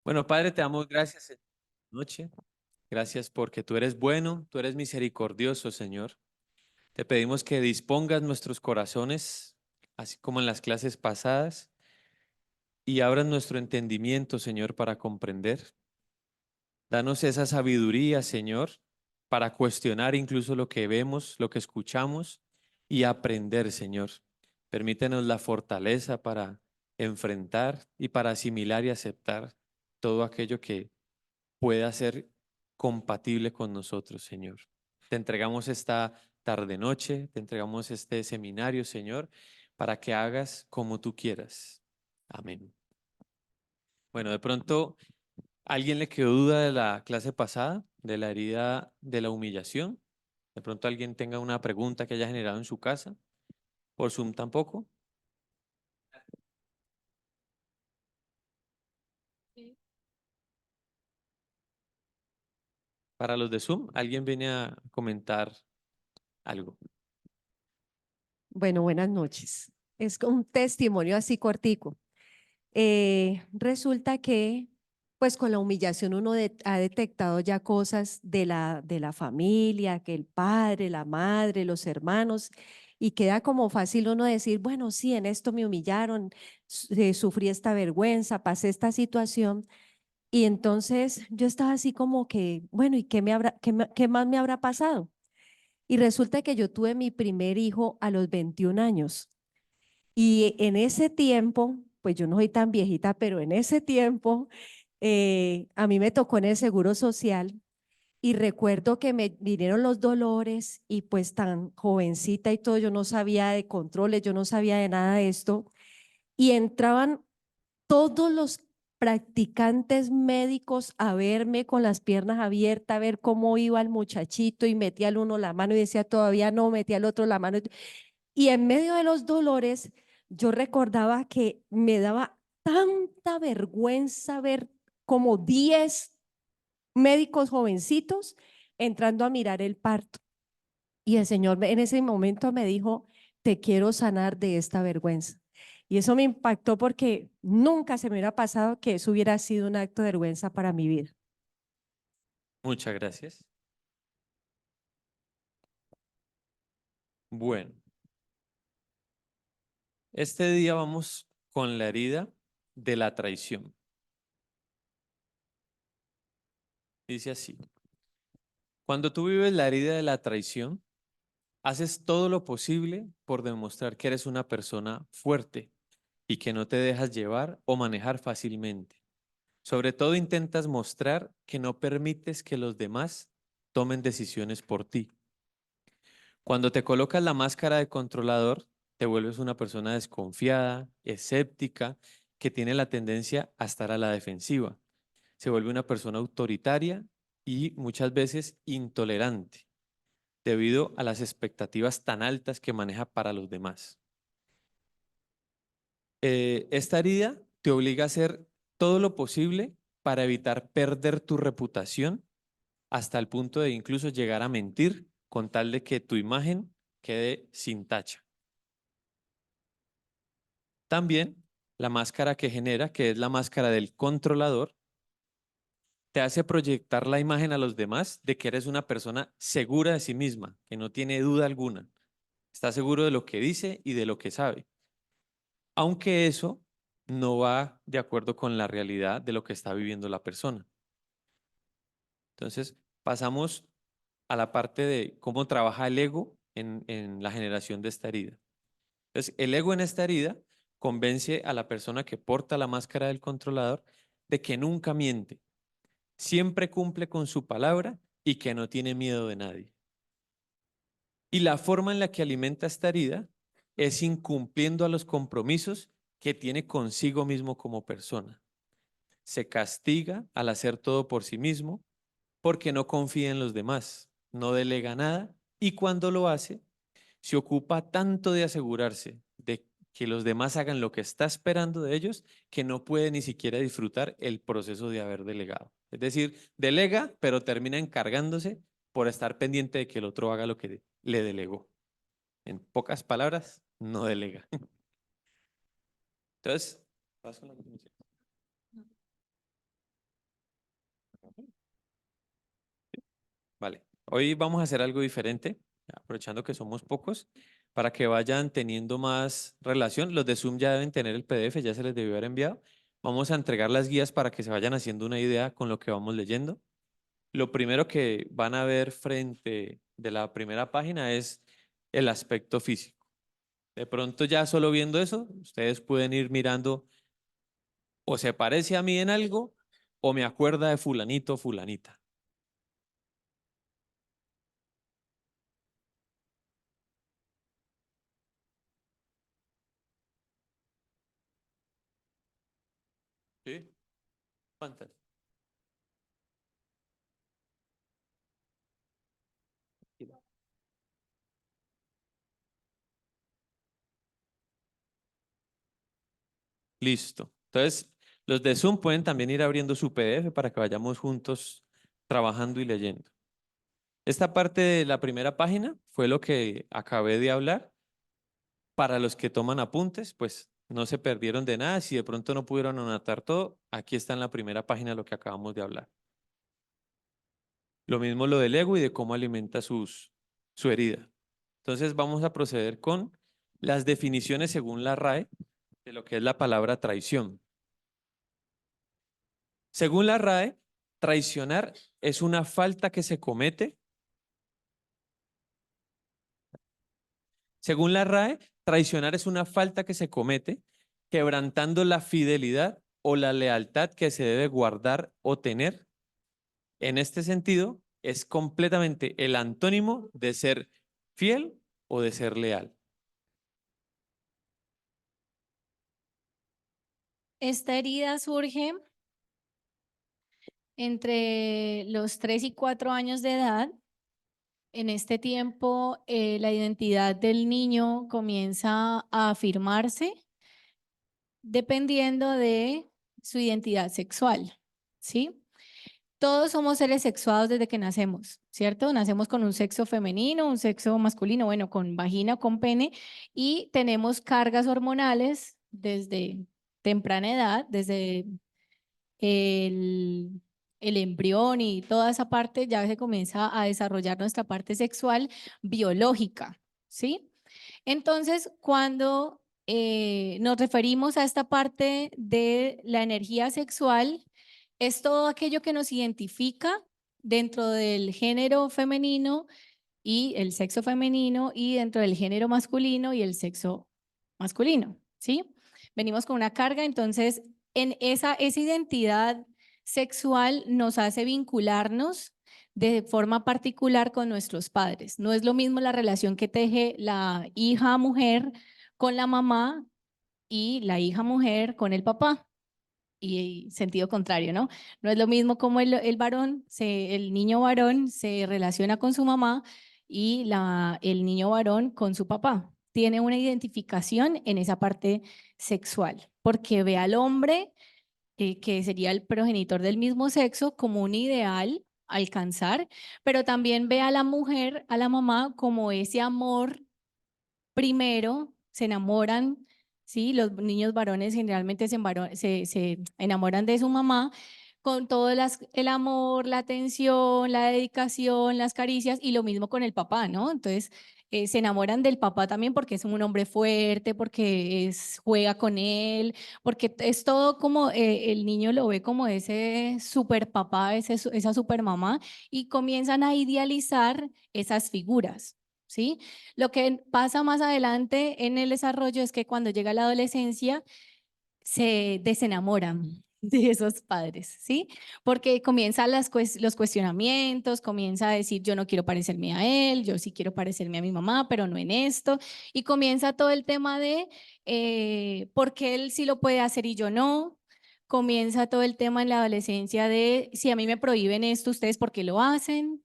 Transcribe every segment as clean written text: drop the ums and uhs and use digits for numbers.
Bueno, Padre, te damos gracias esta noche. Gracias porque tú eres bueno, tú eres misericordioso, Señor. Te pedimos que dispongas nuestros corazones, así como en las clases pasadas, y abras nuestro entendimiento, Señor, para comprender. Danos esa sabiduría, Señor, para cuestionar incluso lo que vemos, lo que escuchamos y aprender, Señor. Permítenos la fortaleza para enfrentar y para asimilar y aceptar todo aquello que pueda ser compatible con nosotros, Señor. Te entregamos esta tarde-noche, te entregamos este seminario, Señor, para que hagas como tú quieras. Amén. Bueno, de pronto, ¿alguien le quedó duda de la clase pasada, de la herida de la humillación? De pronto alguien tenga una pregunta que haya generado en su casa. Por Zoom tampoco. Para los de Zoom, ¿alguien viene a comentar algo? Bueno, buenas noches. Es un testimonio así cortico. Resulta que, pues con la humillación uno ha detectado ya cosas de la familia, que el padre, la madre, los hermanos, y queda como fácil uno decir, bueno, sí, en esto me humillaron, sufrí esta vergüenza, pasé esta situación. Y entonces yo estaba así como que, bueno, ¿y qué más me habrá pasado? Y resulta que yo tuve mi primer hijo a los 21 años. Y en ese tiempo, pues yo no soy tan viejita, pero en ese tiempo a mí me tocó en el Seguro Social y recuerdo que me vinieron los dolores y pues tan jovencita y todo, yo no sabía de controles, yo no sabía de nada de esto. Y entraban todos los practicantes médicos a verme con las piernas abiertas, a ver cómo iba el muchachito y metía al uno la mano y decía todavía no, metía al otro la mano. Y en medio de los dolores, yo recordaba que me daba tanta vergüenza ver como 10 médicos jovencitos entrando a mirar el parto. Y el Señor en ese momento me dijo, te quiero sanar de esta vergüenza. Y eso me impactó porque nunca se me hubiera pasado que eso hubiera sido un acto de vergüenza para mi vida. Muchas gracias. Bueno, este día vamos con la herida de la traición. Dice así, cuando tú vives la herida de la traición, haces todo lo posible por demostrar que eres una persona fuerte y que no te dejas llevar o manejar fácilmente. Sobre todo intentas mostrar que no permites que los demás tomen decisiones por ti. Cuando te colocas la máscara de controlador, te vuelves una persona desconfiada, escéptica, que tiene la tendencia a estar a la defensiva. Se vuelve una persona autoritaria y muchas veces intolerante, debido a las expectativas tan altas que maneja para los demás. Esta herida te obliga a hacer todo lo posible para evitar perder tu reputación hasta el punto de incluso llegar a mentir con tal de que tu imagen quede sin tacha. También la máscara que genera, que es la máscara del controlador, te hace proyectar la imagen a los demás de que eres una persona segura de sí misma, que no tiene duda alguna. Está seguro de lo que dice y de lo que sabe. Aunque eso no va de acuerdo con la realidad de lo que está viviendo la persona. Entonces, pasamos a la parte de cómo trabaja el ego en la generación de esta herida. Entonces, el ego en esta herida convence a la persona que porta la máscara del controlador de que nunca miente, siempre cumple con su palabra y que no tiene miedo de nadie. Y la forma en la que alimenta esta herida es incumpliendo a los compromisos que tiene consigo mismo como persona. Se castiga al hacer todo por sí mismo porque no confía en los demás, no delega nada y cuando lo hace, se ocupa tanto de asegurarse de que los demás hagan lo que está esperando de ellos que no puede ni siquiera disfrutar el proceso de haber delegado. Es decir, delega, pero termina encargándose por estar pendiente de que el otro haga lo que le delegó. En pocas palabras, no delega. Entonces, paso a la continuación. Vale. Hoy vamos a hacer algo diferente, aprovechando que somos pocos, para que vayan teniendo más relación. Los de Zoom ya deben tener el PDF, ya se les debió haber enviado. Vamos a entregar las guías para que se vayan haciendo una idea con lo que vamos leyendo. Lo primero que van a ver frente de la primera página es el aspecto físico. De pronto ya solo viendo eso, ustedes pueden ir mirando o se parece a mí en algo o me acuerda de fulanito o fulanita. ¿Sí? ¿Cuántas? Listo. Entonces, los de Zoom pueden también ir abriendo su PDF para que vayamos juntos trabajando y leyendo. Esta parte de la primera página fue lo que acabé de hablar. Para los que toman apuntes, pues no se perdieron de nada. Si de pronto no pudieron anotar todo, aquí está en la primera página lo que acabamos de hablar. Lo mismo lo del ego y de cómo alimenta su herida. Entonces vamos a proceder con las definiciones según la RAE de lo que es la palabra traición. Según la RAE, traicionar es una falta que se comete. Según la RAE, traicionar es una falta que se comete quebrantando la fidelidad o la lealtad que se debe guardar o tener. En este sentido, es completamente el antónimo de ser fiel o de ser leal. Esta herida surge entre los 3 y 4 años de edad. En este tiempo, la identidad del niño comienza a afirmarse dependiendo de su identidad sexual, ¿sí? Todos somos seres sexuados desde que nacemos, ¿cierto? Nacemos con un sexo femenino, un sexo masculino, bueno, con vagina o con pene, y tenemos cargas hormonales desde temprana edad, desde el, el embrión y toda esa parte, ya se comienza a desarrollar nuestra parte sexual biológica, ¿sí? Entonces, cuando nos referimos a esta parte de la energía sexual, es todo aquello que nos identifica dentro del género femenino y el sexo femenino y dentro del género masculino y el sexo masculino, ¿sí? Venimos con una carga, entonces en esa identidad sexual nos hace vincularnos de forma particular con nuestros padres. No es lo mismo la relación que teje la hija mujer con la mamá y la hija mujer con el papá. Y sentido contrario, ¿no? No es lo mismo como el varón, el niño varón se relaciona con su mamá y el niño varón con su papá. Tiene una identificación en esa parte sexual, porque ve al hombre, que sería el progenitor del mismo sexo, como un ideal a alcanzar, pero también ve a la mujer, a la mamá, como ese amor primero, se enamoran, ¿sí? Los niños varones generalmente se enamoran de su mamá con todo el amor, la atención, la dedicación, las caricias y lo mismo con el papá, ¿no? Entonces, se enamoran del papá también porque es un hombre fuerte, porque juega con él, porque es todo como el niño lo ve como ese super papá, esa super mamá y comienzan a idealizar esas figuras, ¿sí? Lo que pasa más adelante en el desarrollo es que cuando llega la adolescencia se desenamoran de esos padres, ¿sí? Porque comienzan los cuestionamientos, comienza a decir yo no quiero parecerme a él, yo sí quiero parecerme a mi mamá, pero no en esto, y comienza todo el tema de por qué él sí lo puede hacer y yo no. Comienza todo el tema en la adolescencia de si a mí me prohíben esto, ustedes por qué lo hacen,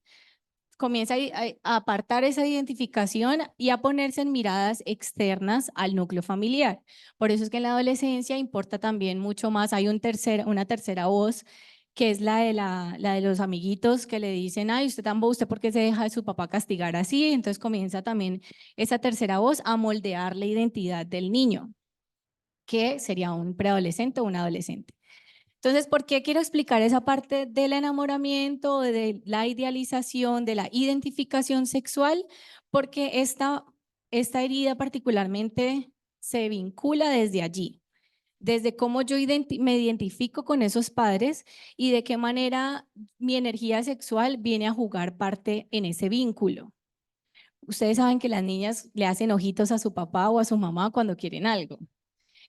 comienza a apartar esa identificación y a ponerse en miradas externas al núcleo familiar. Por eso es que en la adolescencia importa también mucho más, hay una tercera voz que es la de los amiguitos que le dicen, ay, usted tan ¿usted por qué se deja de su papá castigar así? Entonces comienza también esa tercera voz a moldear la identidad del niño, que sería un preadolescente o un adolescente. Entonces, ¿por qué quiero explicar esa parte del enamoramiento, de la idealización, de la identificación sexual? Porque esta herida particularmente se vincula desde allí, desde cómo yo me identifico con esos padres y de qué manera mi energía sexual viene a jugar parte en ese vínculo. Ustedes saben que las niñas le hacen ojitos a su papá o a su mamá cuando quieren algo,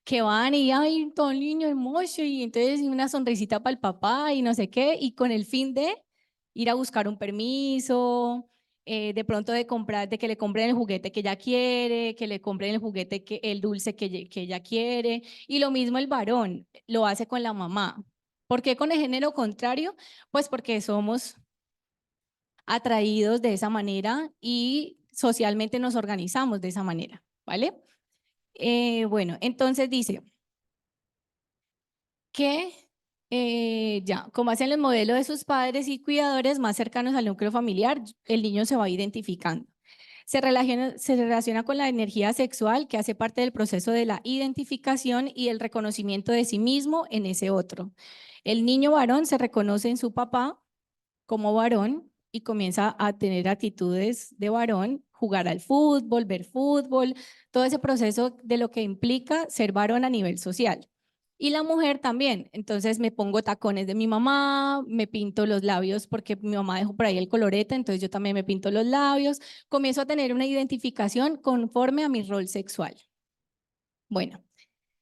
que van y, ay, todo niño hermoso, y entonces una sonrisita para el papá y no sé qué, y con el fin de ir a buscar un permiso, de pronto de comprar, de que le compren el juguete que ella quiere, que le compren el juguete, el dulce que ella quiere, y lo mismo el varón lo hace con la mamá. ¿Por qué con el género contrario? Pues porque somos atraídos de esa manera y socialmente nos organizamos de esa manera, ¿vale? Bueno, entonces dice que ya, como hacen los modelos de sus padres y cuidadores más cercanos al núcleo familiar, el niño se va identificando. Se relaciona con la energía sexual que hace parte del proceso de la identificación y el reconocimiento de sí mismo en ese otro. El niño varón se reconoce en su papá como varón y comienza a tener actitudes de varón, jugar al fútbol, ver fútbol, todo ese proceso de lo que implica ser varón a nivel social. Y la mujer también, entonces me pongo tacones de mi mamá, me pinto los labios porque mi mamá dejó por ahí el colorete, entonces yo también me pinto los labios, comienzo a tener una identificación conforme a mi rol sexual. Bueno,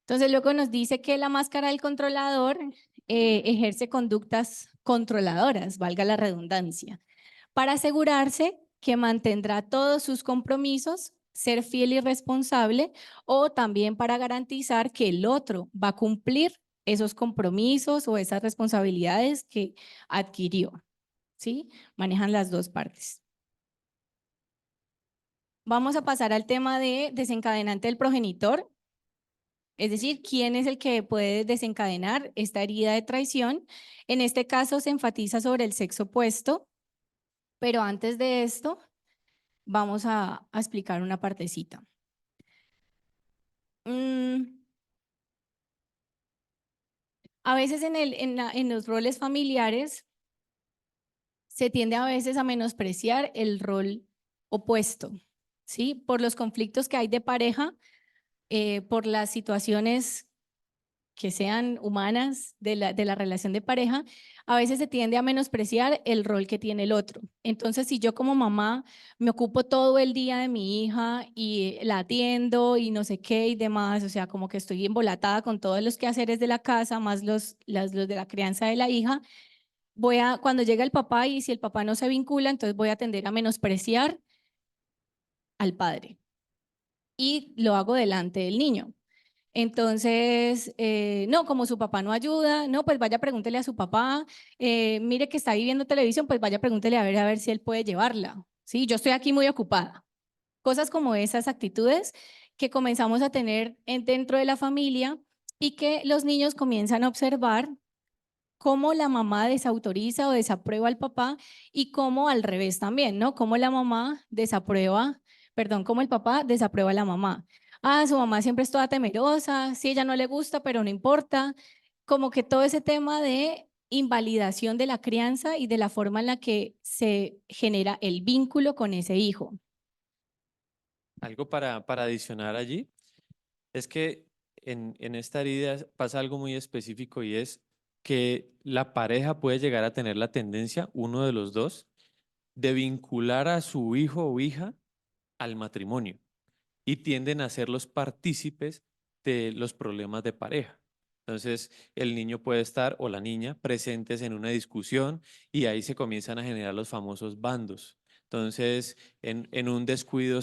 entonces luego nos dice que la máscara del controlador ejerce conductas controladoras, valga la redundancia, para asegurarse que mantendrá todos sus compromisos, ser fiel y responsable, o también para garantizar que el otro va a cumplir esos compromisos o esas responsabilidades que adquirió. ¿Sí? Manejan las dos partes. Vamos a pasar al tema de desencadenante del progenitor. Es decir, quién es el que puede desencadenar esta herida de traición. En este caso se enfatiza sobre el sexo opuesto, pero antes de esto vamos a explicar una partecita. A veces en los roles familiares se tiende a veces a menospreciar el rol opuesto, ¿sí? Por los conflictos que hay de pareja, por las situaciones que sean humanas de la relación de pareja, a veces se tiende a menospreciar el rol que tiene el otro. Entonces, si yo como mamá me ocupo todo el día de mi hija y la atiendo y no sé qué y demás, o sea, como que estoy embolatada con todos los quehaceres de la casa, más los de la crianza de la hija, cuando llega el papá y si el papá no se vincula, entonces voy a tender a menospreciar al padre y lo hago delante del niño. Entonces, no, como su papá no ayuda, no, pues vaya pregúntele a su papá, mire que está ahí viendo televisión, pues vaya pregúntele a ver si él puede llevarla, ¿sí? Yo estoy aquí muy ocupada. Cosas como esas actitudes que comenzamos a tener dentro de la familia y que los niños comienzan a observar cómo la mamá desautoriza o desaprueba al papá y cómo al revés también, ¿no? Cómo la mamá desaprueba, perdón, cómo el papá desaprueba a la mamá. Ah, su mamá siempre es toda temerosa, sí, ella no le gusta, pero no importa. Como que todo ese tema de invalidación de la crianza y de la forma en la que se genera el vínculo con ese hijo. Algo para adicionar allí es que en esta herida pasa algo muy específico y es que la pareja puede llegar a tener la tendencia, uno de los dos, de vincular a su hijo o hija al matrimonio y tienden a ser los partícipes de los problemas de pareja. Entonces, el niño puede estar o la niña presentes en una discusión y ahí se comienzan a generar los famosos bandos. Entonces, en un descuido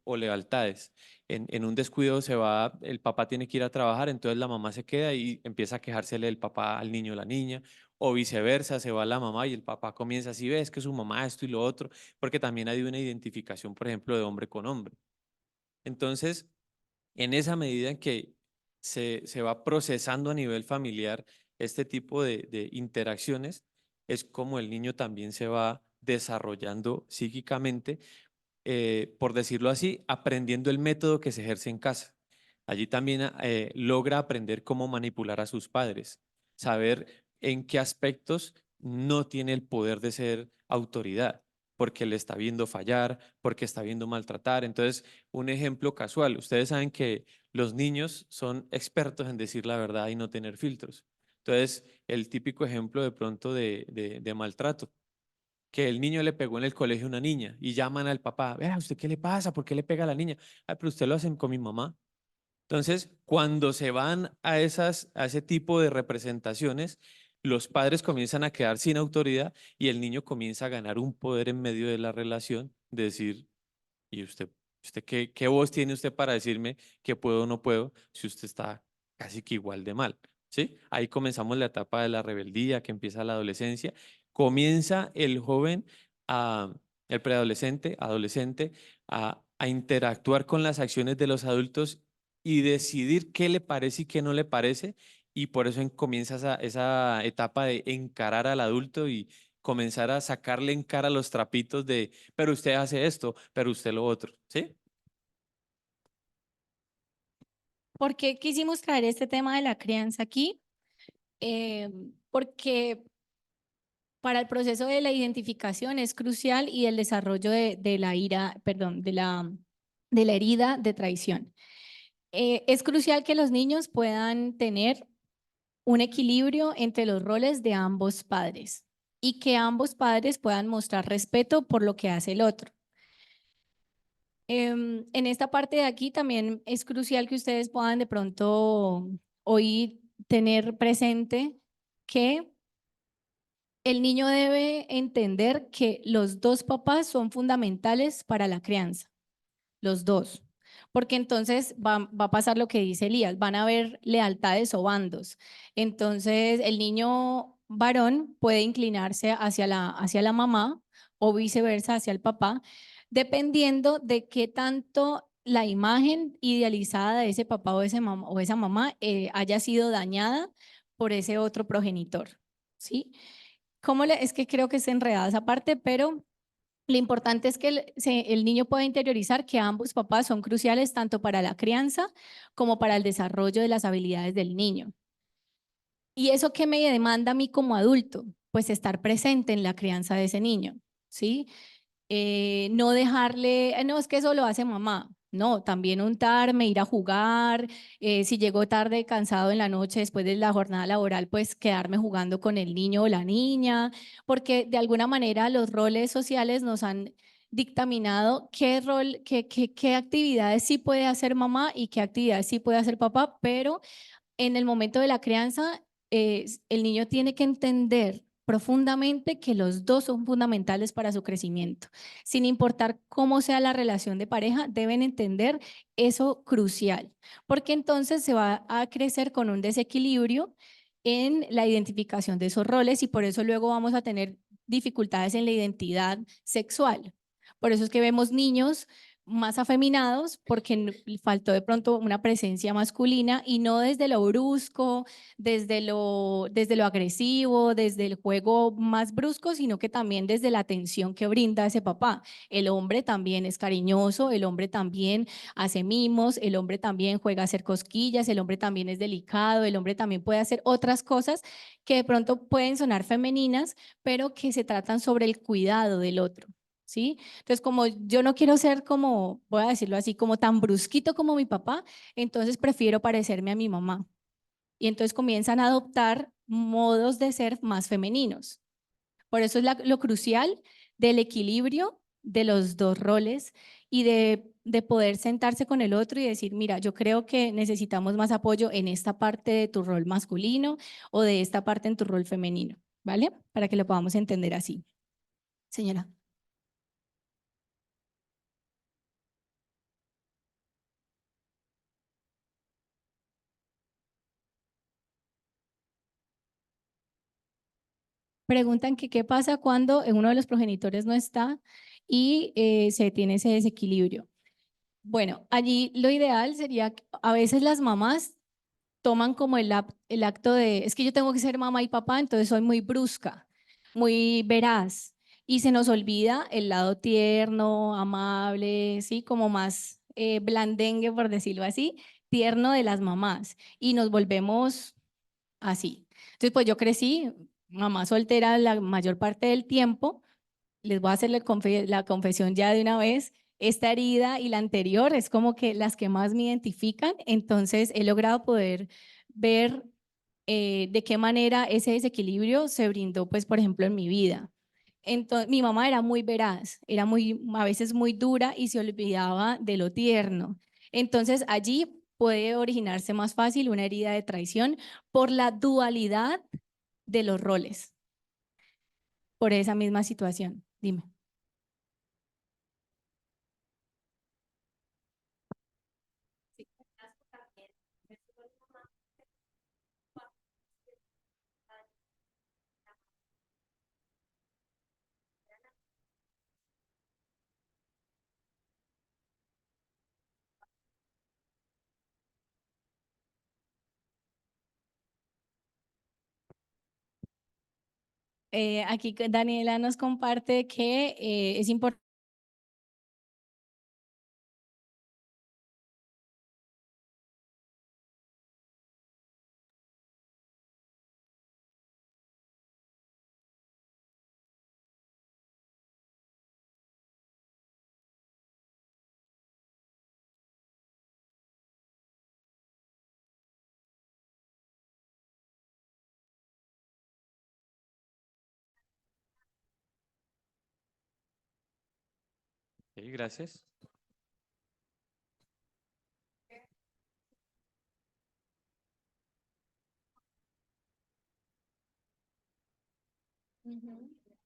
o lealtades, en un descuido se va, el papá tiene que ir a trabajar, entonces la mamá se queda y empieza a quejársele del papá al niño o la niña, o viceversa, se va la mamá y el papá comienza así, ves que su mamá esto y lo otro, porque también hay una identificación, por ejemplo, de hombre con hombre. Entonces, en esa medida en que se va procesando a nivel familiar este tipo de interacciones, es como el niño también se va desarrollando psíquicamente, por decirlo así, aprendiendo el método que se ejerce en casa. Allí también logra aprender cómo manipular a sus padres. saber en qué aspectos no tiene el poder de ser autoridad, porque le está viendo fallar, porque está viendo maltratar. Entonces, un ejemplo casual, ustedes saben que los niños son expertos en decir la verdad y no tener filtros. Entonces, el típico ejemplo de pronto de maltrato, que el niño le pegó en el colegio a una niña y llaman al papá, vea, ¿usted qué le pasa? ¿Por qué le pega a la niña? Ah, pero usted lo hacen con mi mamá. Entonces, cuando se van a ese tipo de representaciones, los padres comienzan a quedar sin autoridad y el niño comienza a ganar un poder en medio de la relación, de decir, ¿y usted qué voz tiene usted para decirme qué puedo o no puedo si usted está casi que igual de mal? ¿Sí? Ahí comenzamos la etapa de la rebeldía, que empieza la adolescencia. Comienza el joven, el preadolescente, adolescente, a interactuar con las acciones de los adultos y decidir qué le parece y qué no le parece. Y por eso comienza esa etapa de encarar al adulto y comenzar a sacarle en cara los trapitos de, pero usted hace esto, pero usted lo otro, ¿sí? ¿Por qué quisimos traer este tema de la crianza aquí? Porque para el proceso de la identificación es crucial y el desarrollo de la ira, perdón, de la herida de traición. Es crucial que los niños puedan tener un equilibrio entre los roles de ambos padres y que ambos padres puedan mostrar respeto por lo que hace el otro. En esta parte de aquí también es crucial que ustedes puedan de pronto hoy tener presente que el niño debe entender que los dos papás son fundamentales para la crianza, los dos, porque entonces va a pasar lo que dice Elías, van a haber lealtades o bandos. Entonces el niño varón puede inclinarse hacia la mamá o viceversa hacia el papá, dependiendo de qué tanto la imagen idealizada de ese papá o esa mamá haya sido dañada por ese otro progenitor, ¿sí? Es que creo que es enredada esa parte, pero lo importante es que el niño pueda interiorizar que ambos papás son cruciales tanto para la crianza como para el desarrollo de las habilidades del niño. ¿Y eso qué me demanda a mí como adulto? Pues estar presente en la crianza de ese niño, ¿sí? No dejarle, no, es que eso lo hace mamá. No, también untarme, ir a jugar. Si llego tarde, cansado en la noche después de la jornada laboral, pues quedarme jugando con el niño o la niña, porque de alguna manera los roles sociales nos han dictaminado qué rol, qué actividades sí puede hacer mamá y qué actividades sí puede hacer papá, pero en el momento de la crianza, el niño tiene que entender profundamente que los dos son fundamentales para su crecimiento. Sin importar cómo sea la relación de pareja, deben entender eso crucial, porque entonces se va a crecer con un desequilibrio en la identificación de esos roles y por eso luego vamos a tener dificultades en la identidad sexual. Por eso es que vemos niños más afeminados porque faltó de pronto una presencia masculina y no desde lo brusco, desde lo agresivo, desde el juego más brusco, sino que también desde la atención que brinda ese papá. El hombre también es cariñoso, el hombre también hace mimos, el hombre también juega a hacer cosquillas, el hombre también es delicado, el hombre también puede hacer otras cosas que de pronto pueden sonar femeninas, pero que se tratan sobre el cuidado del otro. ¿Sí? Entonces, como yo no quiero ser como, voy a decirlo así, como tan brusquito como mi papá, entonces prefiero parecerme a mi mamá. Y entonces comienzan a adoptar modos de ser más femeninos. Por eso es lo crucial del equilibrio de los dos roles y de poder sentarse con el otro y decir, mira, yo creo que necesitamos más apoyo en esta parte de tu rol masculino o de esta parte en tu rol femenino, ¿vale? Para que lo podamos entender así. Señora. Preguntan que qué pasa cuando uno de los progenitores no está y se tiene ese desequilibrio. Bueno, allí lo ideal sería, a veces las mamás toman como el acto de, es que yo tengo que ser mamá y papá, entonces soy muy brusca, muy veraz, y se nos olvida el lado tierno, amable, sí, como más blandengue, por decirlo así, tierno de las mamás, y nos volvemos así. Entonces, pues yo crecí, mamá soltera la mayor parte del tiempo. Les voy a hacer la confesión ya de una vez. Esta herida y la anterior es como que las que más me identifican. Entonces, he logrado poder ver de qué manera ese desequilibrio se brindó, pues, por ejemplo, en mi vida. Entonces, mi mamá era muy veraz, era muy, a veces muy dura y se olvidaba de lo tierno. Entonces, allí puede originarse más fácil una herida de traición por la dualidad de los roles, por esa misma situación. Dime. Aquí Daniela nos comparte que es importante. Ok, gracias.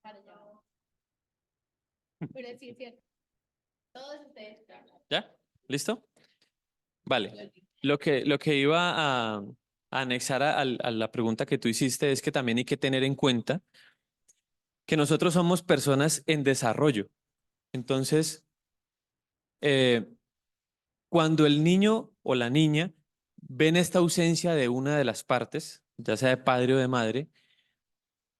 Para allá. Pero sí es cierto. Todos ustedes. ¿Ya? ¿Listo? Vale. Lo que iba a anexar a la pregunta que tú hiciste es que también hay que tener en cuenta que nosotros somos personas en desarrollo. Entonces, eh, cuando el niño o la niña ven esta ausencia de una de las partes, ya sea de padre o de madre,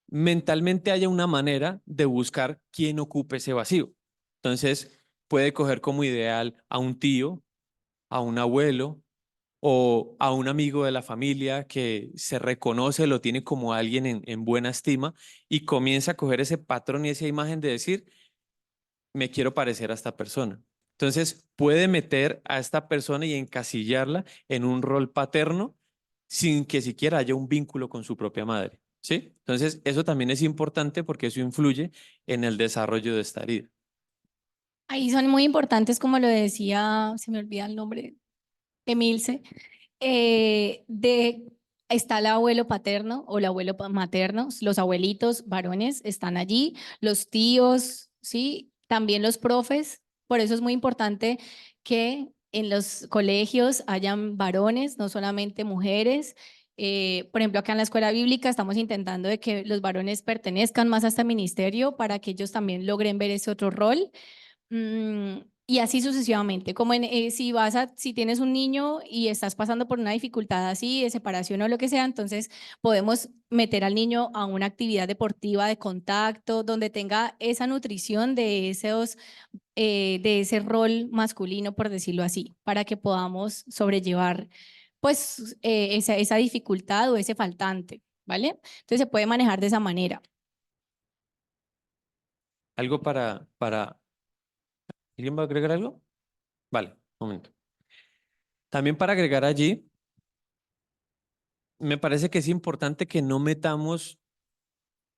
mentalmente haya una manera de buscar quién ocupe ese vacío. Entonces, puede coger como ideal a un tío, a un abuelo o a un amigo de la familia que se reconoce, lo tiene como alguien en buena estima y comienza a coger ese patrón y esa imagen de decir, me quiero parecer a esta persona. Entonces puede meter a esta persona y encasillarla en un rol paterno sin que siquiera haya un vínculo con su propia madre. ¿Sí? Entonces eso también es importante porque eso influye en el desarrollo de esta herida. Ahí son muy importantes, como lo decía, se me olvida el nombre, Emilce, está el abuelo paterno o el abuelo materno, los abuelitos varones están allí, los tíos, ¿sí? También los profes. Por eso es muy importante que en los colegios hayan varones, no solamente mujeres. Por ejemplo, acá en la escuela bíblica estamos intentando de que los varones pertenezcan más a este ministerio para que ellos también logren ver ese otro rol. Y así sucesivamente, como si tienes un niño y estás pasando por una dificultad así, de separación o lo que sea, entonces podemos meter al niño a una actividad deportiva de contacto, donde tenga esa nutrición de ese rol masculino, por decirlo así, para que podamos sobrellevar pues esa dificultad o ese faltante, ¿vale? Entonces se puede manejar de esa manera. ¿Algo para... ¿Alguien va a agregar algo? Vale, un momento. También para agregar allí, me parece que es importante que no metamos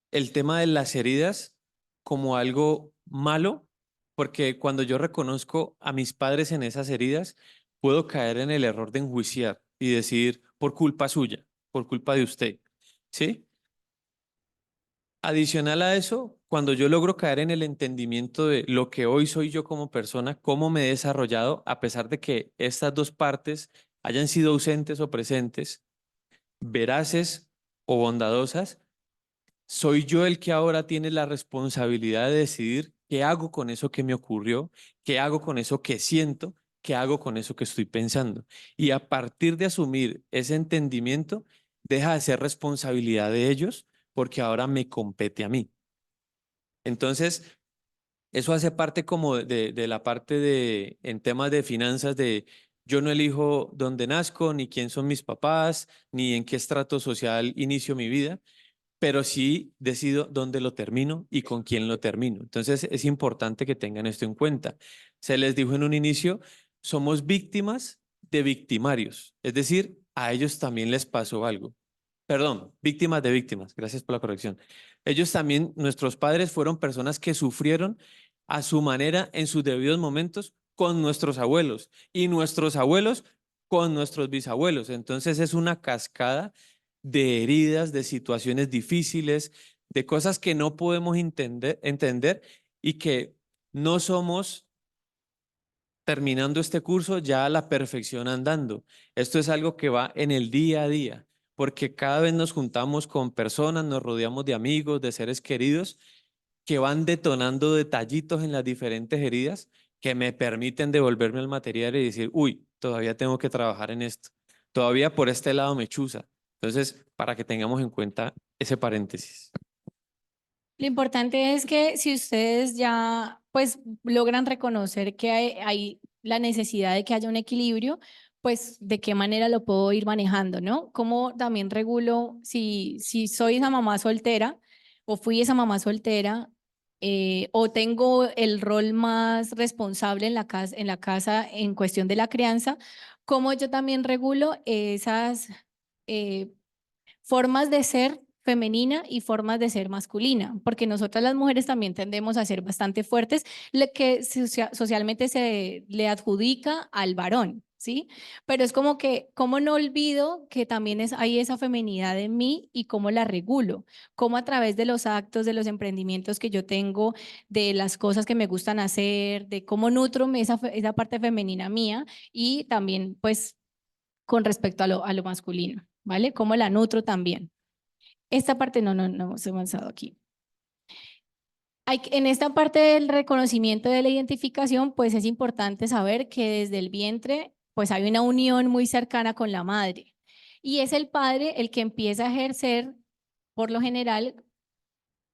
el tema de las heridas como algo malo, porque cuando yo reconozco a mis padres en esas heridas, puedo caer en el error de enjuiciar y decir, por culpa suya, por culpa de usted, ¿sí? Adicional a eso, cuando yo logro caer en el entendimiento de lo que hoy soy yo como persona, cómo me he desarrollado, a pesar de que estas dos partes hayan sido ausentes o presentes, veraces o bondadosas, soy yo el que ahora tiene la responsabilidad de decidir qué hago con eso que me ocurrió, qué hago con eso que siento, qué hago con eso que estoy pensando. Y a partir de asumir ese entendimiento, deja de ser responsabilidad de ellos porque ahora me compete a mí. Entonces, eso hace parte como de la parte de, en temas de finanzas, de Yo no elijo dónde nazco, ni quién son mis papás, ni en qué estrato social inicio mi vida, pero sí decido dónde lo termino y con quién lo termino. Entonces es importante que tengan esto en cuenta. Se les dijo en un inicio, somos víctimas de victimarios, es decir, a ellos también les pasó algo. Perdón, víctimas de víctimas, gracias por la corrección. Ellos también, nuestros padres fueron personas que sufrieron a su manera en sus debidos momentos con nuestros abuelos y nuestros abuelos con nuestros bisabuelos. Entonces es una cascada de heridas, de situaciones difíciles, de cosas que no podemos entender y que no somos terminando este curso ya a la perfección andando. Esto es algo que va en el día a día, porque cada vez nos juntamos con personas, nos rodeamos de amigos, de seres queridos que van detonando detallitos en las diferentes heridas que me permiten devolverme al material y decir, uy, todavía tengo que trabajar en esto, todavía por este lado me chuza. Entonces, para que tengamos en cuenta ese paréntesis. Lo importante es que si ustedes ya pues logran reconocer que hay la necesidad de que haya un equilibrio, pues de qué manera lo puedo ir manejando, ¿no? Cómo también regulo si soy esa mamá soltera o fui esa mamá soltera o tengo el rol más responsable en la casa en cuestión de la crianza, cómo yo también regulo esas eh, formas de ser femenina y formas de ser masculina, porque nosotras las mujeres también tendemos a ser bastante fuertes, lo que socialmente se le adjudica al varón, ¿sí? Pero es como que, ¿cómo no olvido que también hay esa feminidad en mí y cómo la regulo? Cómo a través de los actos, de los emprendimientos que yo tengo, de las cosas que me gustan hacer, de cómo nutro esa parte femenina mía y también pues con respecto a lo masculino, ¿vale? Cómo la nutro también. Esta parte no hemos avanzado aquí. En esta parte del reconocimiento de la identificación, pues es importante saber que desde el vientre, pues hay una unión muy cercana con la madre. Y es el padre el que empieza a ejercer, por lo general,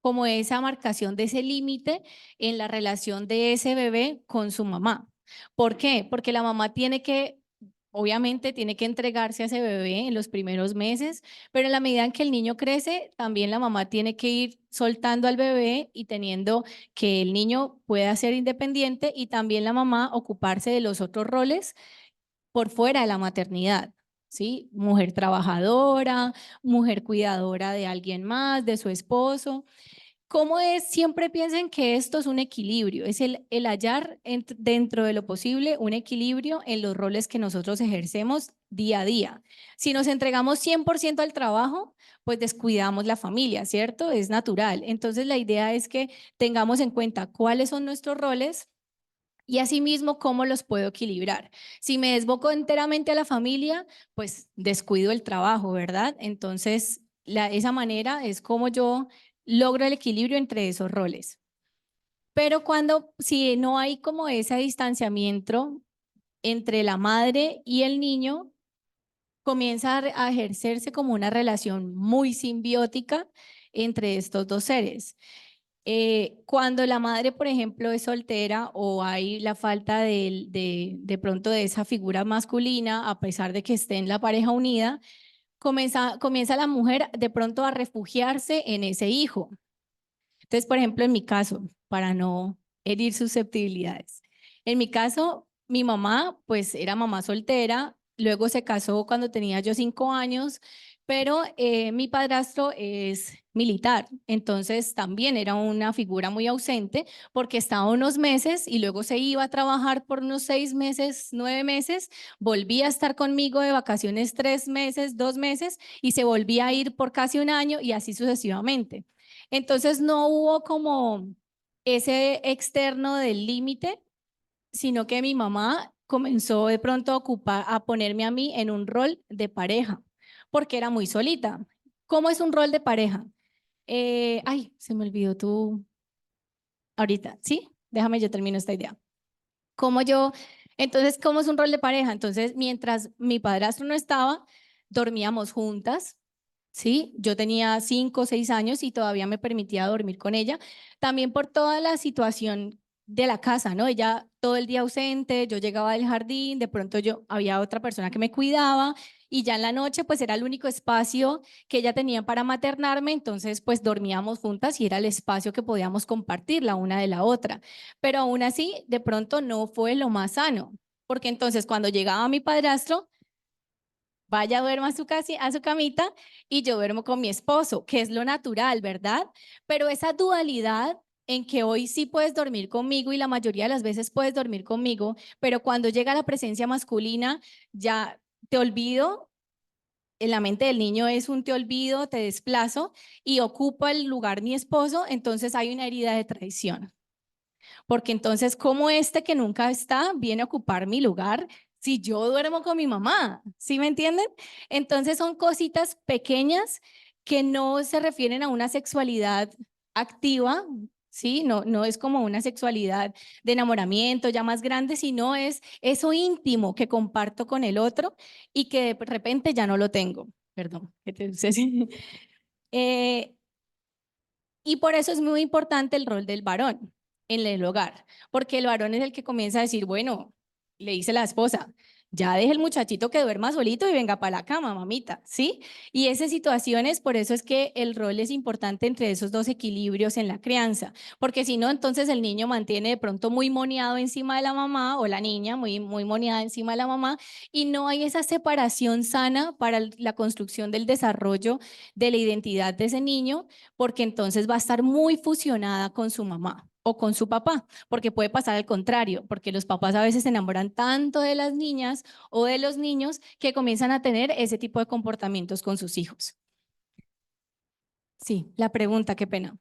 como esa marcación de ese límite en la relación de ese bebé con su mamá. ¿Por qué? Porque la mamá tiene que obviamente tiene que entregarse a ese bebé en los primeros meses, pero en la medida en que el niño crece, también la mamá tiene que ir soltando al bebé y teniendo que el niño pueda ser independiente y también la mamá ocuparse de los otros roles por fuera de la maternidad. ¿Sí? Mujer trabajadora, mujer cuidadora de alguien más, de su esposo. ¿Cómo es? Siempre piensen que esto es un equilibrio, es el hallar dentro de lo posible un equilibrio en los roles que nosotros ejercemos día a día. Si nos entregamos 100% al trabajo, pues descuidamos la familia, ¿cierto? Es natural. Entonces la idea es que tengamos en cuenta cuáles son nuestros roles y asimismo cómo los puedo equilibrar. Si me desboco enteramente a la familia, pues descuido el trabajo, ¿verdad? Entonces, esa manera es como yo logro el equilibrio entre esos roles. Pero si no hay como ese distanciamiento entre la madre y el niño, comienza a ejercerse como una relación muy simbiótica entre estos dos seres. Cuando la madre, por ejemplo, es soltera o hay la falta de pronto de esa figura masculina, a pesar de que esté en la pareja unida, comienza la mujer de pronto a refugiarse en ese hijo. Entonces, por ejemplo, en mi caso, para no herir susceptibilidades, en mi caso, mi mamá, pues era mamá soltera, luego se casó cuando tenía yo 5 años, pero mi padrastro es militar, entonces también era una figura muy ausente porque estaba unos meses y luego se iba a trabajar por unos 6 meses, 9 meses, volvía a estar conmigo de vacaciones 3 meses, 2 meses y se volvía a ir por casi un año y así sucesivamente. Entonces no hubo como ese externo del límite, sino que mi mamá comenzó de pronto a ponerme a mí en un rol de pareja, porque era muy solita. ¿Cómo es un rol de pareja? Ay, se me olvidó tú ahorita, ¿sí? Déjame yo termino esta idea. Entonces, ¿cómo es un rol de pareja? Entonces, mientras mi padrastro no estaba, dormíamos juntas, ¿sí? Yo tenía 5 o 6 años y todavía me permitía dormir con ella, también por toda la situación de la casa, ¿no? Ella todo el día ausente, yo llegaba del jardín, de pronto yo había otra persona que me cuidaba y ya en la noche pues era el único espacio que ella tenía para maternarme, entonces pues dormíamos juntas y era el espacio que podíamos compartir la una de la otra. Pero aún así, de pronto no fue lo más sano, porque entonces cuando llegaba mi padrastro, vaya, duerma a su camita y yo duermo con mi esposo, que es lo natural, ¿verdad? Pero esa dualidad en que hoy sí puedes dormir conmigo y la mayoría de las veces puedes dormir conmigo, pero cuando llega la presencia masculina, ya te olvido, en la mente del niño es un te olvido, te desplazo y ocupa el lugar mi esposo, entonces hay una herida de traición. Porque entonces, ¿cómo este que nunca está viene a ocupar mi lugar si yo duermo con mi mamá? ¿Sí me entienden? Entonces son cositas pequeñas que no se refieren a una sexualidad activa, ¿sí? No, no es como una sexualidad de enamoramiento ya más grande, sino es eso íntimo que comparto con el otro y que de repente ya no lo tengo. Perdón. Eh, y por eso es muy importante el rol del varón en el hogar, porque el varón es el que comienza a decir, bueno, le dice la esposa, ya deje el muchachito que duerma solito y venga para la cama, mamita, ¿sí? Y esas situaciones, por eso es que el rol es importante entre esos dos equilibrios en la crianza, porque si no, entonces el niño mantiene de pronto muy moneado encima de la mamá o la niña muy moneada encima de la mamá y no hay esa separación sana para la construcción del desarrollo de la identidad de ese niño porque entonces va a estar muy fusionada con su mamá o con su papá, porque puede pasar al contrario, porque los papás a veces se enamoran tanto de las niñas o de los niños que comienzan a tener ese tipo de comportamientos con sus hijos. Sí, la pregunta, qué pena.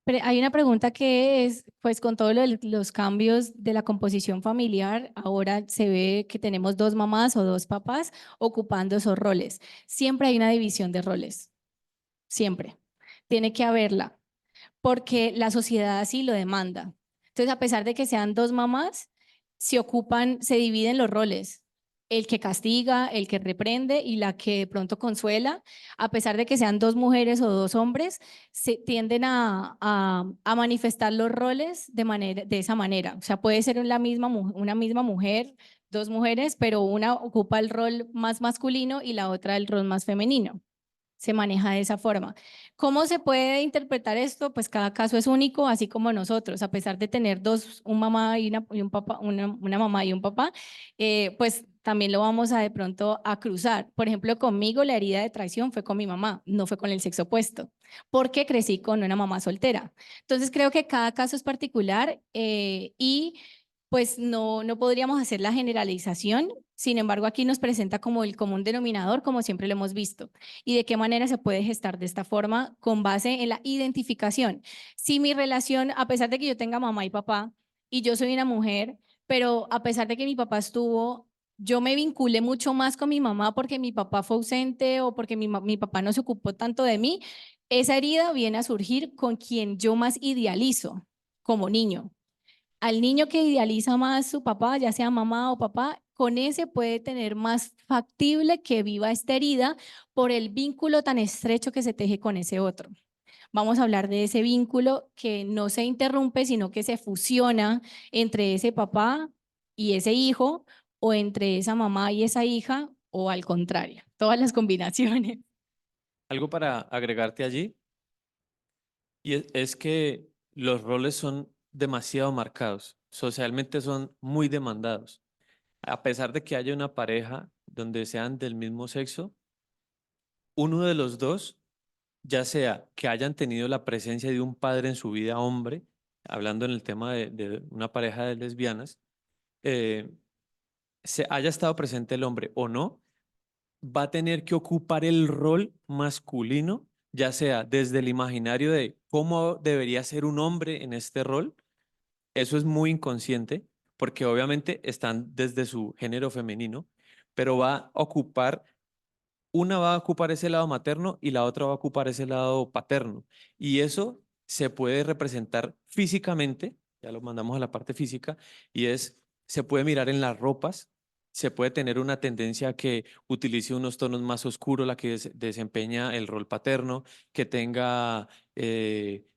Pero hay una pregunta que es, pues con todos los cambios de la composición familiar, ahora se ve que tenemos dos mamás o dos papás ocupando esos roles. Siempre hay una división de roles, siempre. Tiene que haberla, porque la sociedad así lo demanda. Entonces, a pesar de que sean dos mamás, se dividen los roles. El que castiga, el que reprende y la que de pronto consuela, a pesar de que sean dos mujeres o dos hombres, se tienden a manifestar los roles de esa manera. O sea, puede ser una misma mujer, dos mujeres, pero una ocupa el rol más masculino y la otra el rol más femenino. Se maneja de esa forma. ¿Cómo se puede interpretar esto? Pues cada caso es único, así como nosotros, a pesar de tener dos, un mamá y un papá, una mamá y un papá, pues también lo vamos a de pronto a cruzar. Por ejemplo, conmigo la herida de traición fue con mi mamá, no fue con el sexo opuesto, porque crecí con una mamá soltera. Entonces creo que cada caso es particular y pues no podríamos hacer la generalización. Sin embargo, aquí nos presenta como el común denominador, como siempre lo hemos visto, y de qué manera se puede gestar de esta forma con base en la identificación. Si mi relación, a pesar de que yo tenga mamá y papá, y yo soy una mujer, pero a pesar de que mi papá estuvo, yo me vinculé mucho más con mi mamá porque mi papá fue ausente o porque mi papá no se ocupó tanto de mí, esa herida viene a surgir con quien yo más idealizo como niño. Al niño que idealiza más su papá, ya sea mamá o papá, con ese puede tener más factible que viva esta herida por el vínculo tan estrecho que se teje con ese otro. Vamos a hablar de ese vínculo que no se interrumpe, sino que se fusiona entre ese papá y ese hijo, o entre esa mamá y esa hija, o al contrario, todas las combinaciones. Algo para agregarte allí, y es que los roles son demasiado marcados, socialmente son muy demandados. A pesar de que haya una pareja donde sean del mismo sexo, uno de los dos, ya sea que hayan tenido la presencia de un padre en su vida hombre, hablando en el tema de una pareja de lesbianas, eh, se haya estado presente el hombre o no, va a tener que ocupar el rol masculino, ya sea desde el imaginario de cómo debería ser un hombre en este rol, eso es muy inconsciente, porque obviamente están desde su género femenino, pero una va a ocupar ese lado materno y la otra va a ocupar ese lado paterno. Y eso se puede representar físicamente, ya lo mandamos a la parte física, y se puede mirar en las ropas, se puede tener una tendencia a que utilice unos tonos más oscuros, la que desempeña el rol paterno, que tenga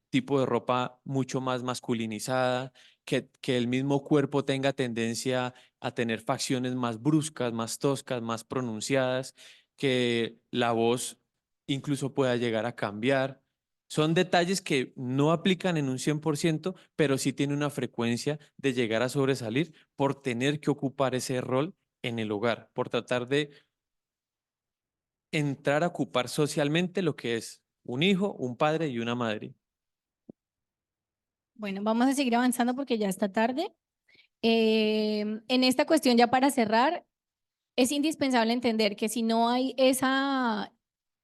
tipo de ropa mucho más masculinizada, que el mismo cuerpo tenga tendencia a tener facciones más bruscas, más toscas, más pronunciadas, que la voz incluso pueda llegar a cambiar. Son detalles que no aplican en un 100%, pero sí tiene una frecuencia de llegar a sobresalir por tener que ocupar ese rol en el hogar, por tratar de entrar a ocupar socialmente lo que es un hijo, un padre y una madre. Bueno, vamos a seguir avanzando porque ya está tarde. En esta cuestión, ya para cerrar, es indispensable entender que si no hay esa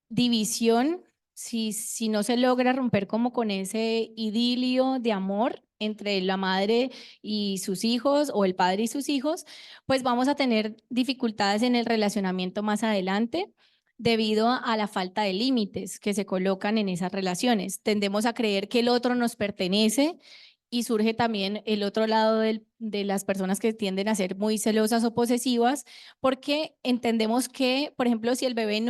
división, si no se logra romper como con ese idilio de amor entre la madre y sus hijos o el padre y sus hijos, pues vamos a tener dificultades en el relacionamiento más adelante debido a la falta de límites que se colocan en esas relaciones. Tendemos a creer que el otro nos pertenece y surge también el otro lado de las personas que tienden a ser muy celosas o posesivas, porque entendemos que, por ejemplo, si el bebé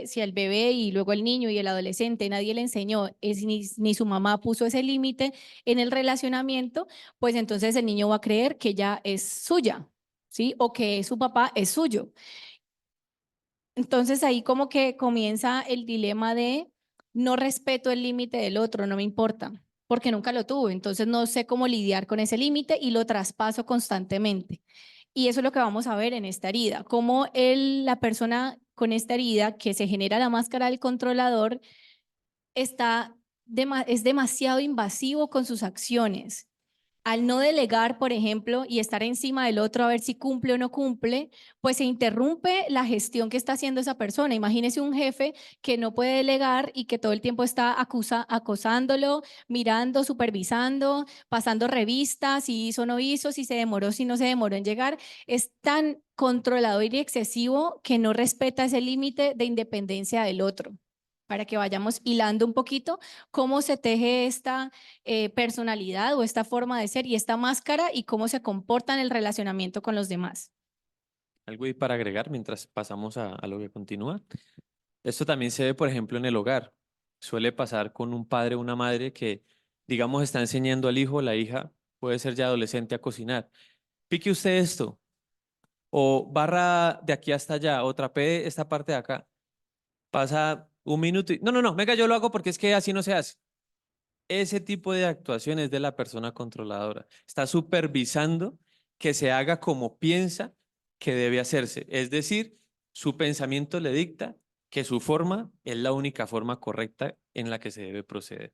si el bebé y luego el niño y el adolescente nadie le enseñó, ni su mamá puso ese límite en el relacionamiento, pues entonces el niño va a creer que ella es suya, ¿sí? O que su papá es suyo. Entonces ahí como que comienza el dilema de no respeto el límite del otro, no me importa, porque nunca lo tuve, entonces no sé cómo lidiar con ese límite y lo traspaso constantemente. Y eso es lo que vamos a ver en esta herida, cómo la persona con esta herida que se genera la máscara del controlador es demasiado invasivo con sus acciones. Al no delegar, por ejemplo, y estar encima del otro a ver si cumple o no cumple, pues se interrumpe la gestión que está haciendo esa persona. Imagínese un jefe que no puede delegar y que todo el tiempo está acosándolo, mirando, supervisando, pasando revistas, si hizo o no hizo, si se demoró, si no se demoró en llegar. Es tan controlador y excesivo que no respeta ese límite de independencia del otro. Para que vayamos hilando un poquito cómo se teje esta personalidad o esta forma de ser y esta máscara y cómo se comporta en el relacionamiento con los demás. Algo ahí para agregar mientras pasamos a lo que continúa. Esto también se ve, por ejemplo, en el hogar. Suele pasar con un padre o una madre que, digamos, está enseñando al hijo o la hija, puede ser ya adolescente, a cocinar. Pique usted esto, o barra de aquí hasta allá, o trapee esta parte de acá. Pasa un minuto y, no, no, no, venga, yo lo hago porque es que así no se hace. Ese tipo de actuación es de la persona controladora. Está supervisando que se haga como piensa que debe hacerse. Es decir, su pensamiento le dicta que su forma es la única forma correcta en la que se debe proceder.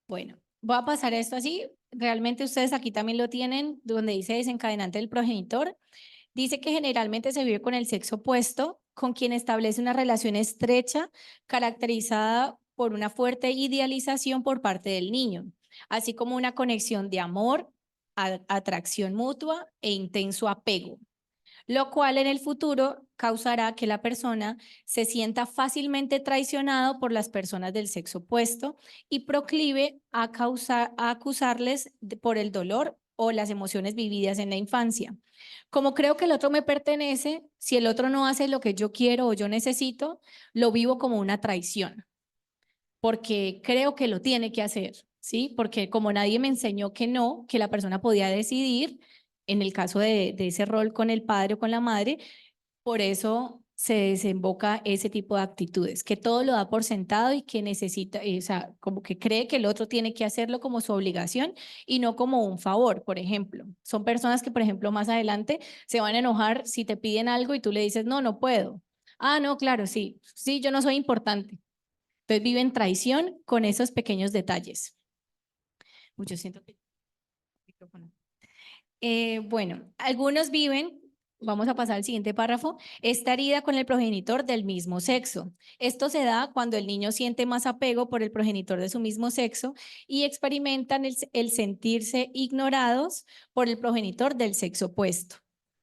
Bueno, voy a pasar esto así. Realmente ustedes aquí también lo tienen, donde dice desencadenante del progenitor. Dice que generalmente se vive con el sexo opuesto, con quien establece una relación estrecha, caracterizada por una fuerte idealización por parte del niño, así como una conexión de amor, atracción mutua e intenso apego, lo cual en el futuro causará que la persona se sienta fácilmente traicionado por las personas del sexo opuesto y proclive a acusarles por el dolor o las emociones vividas en la infancia. Como creo que el otro me pertenece, si el otro no hace lo que yo quiero o yo necesito, lo vivo como una traición, porque creo que lo tiene que hacer, ¿sí? Porque como nadie me enseñó que no, que la persona podía decidir, en el caso de ese rol con el padre o con la madre, por eso se desemboca ese tipo de actitudes, que todo lo da por sentado y que necesita, o sea, como que cree que el otro tiene que hacerlo como su obligación y no como un favor, por ejemplo. Son personas que, por ejemplo, más adelante se van a enojar si te piden algo y tú le dices, no, no puedo. Ah, no, claro, sí, sí, yo no soy importante. Entonces viven traición con esos pequeños detalles. Mucho siento que... Bueno, algunos viven vamos a pasar al siguiente párrafo, esta herida con el progenitor del mismo sexo. Esto se da cuando el niño siente más apego por el progenitor de su mismo sexo y experimentan el sentirse ignorados por el progenitor del sexo opuesto.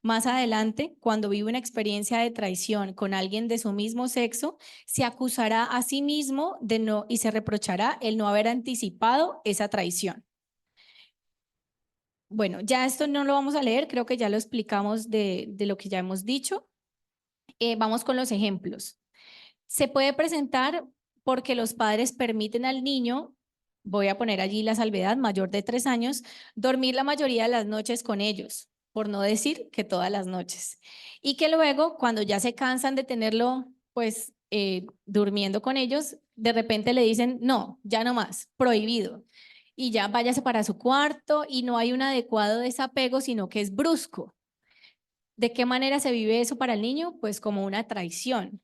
Más adelante, cuando vive una experiencia de traición con alguien de su mismo sexo, se acusará a sí mismo de no y se reprochará el no haber anticipado esa traición. Bueno, ya esto no lo vamos a leer, creo que ya lo explicamos de lo que ya hemos dicho. Vamos con los ejemplos. Se puede presentar porque los padres permiten al niño, voy a poner allí la salvedad, mayor de 3 años, dormir la mayoría de las noches con ellos, por no decir que todas las noches. Y que luego, cuando ya se cansan de tenerlo, pues, durmiendo con ellos, de repente le dicen, no, ya no más, prohibido. Y ya váyase para su cuarto y no hay un adecuado desapego, sino que es brusco. ¿De qué manera se vive eso para el niño? Pues como una traición.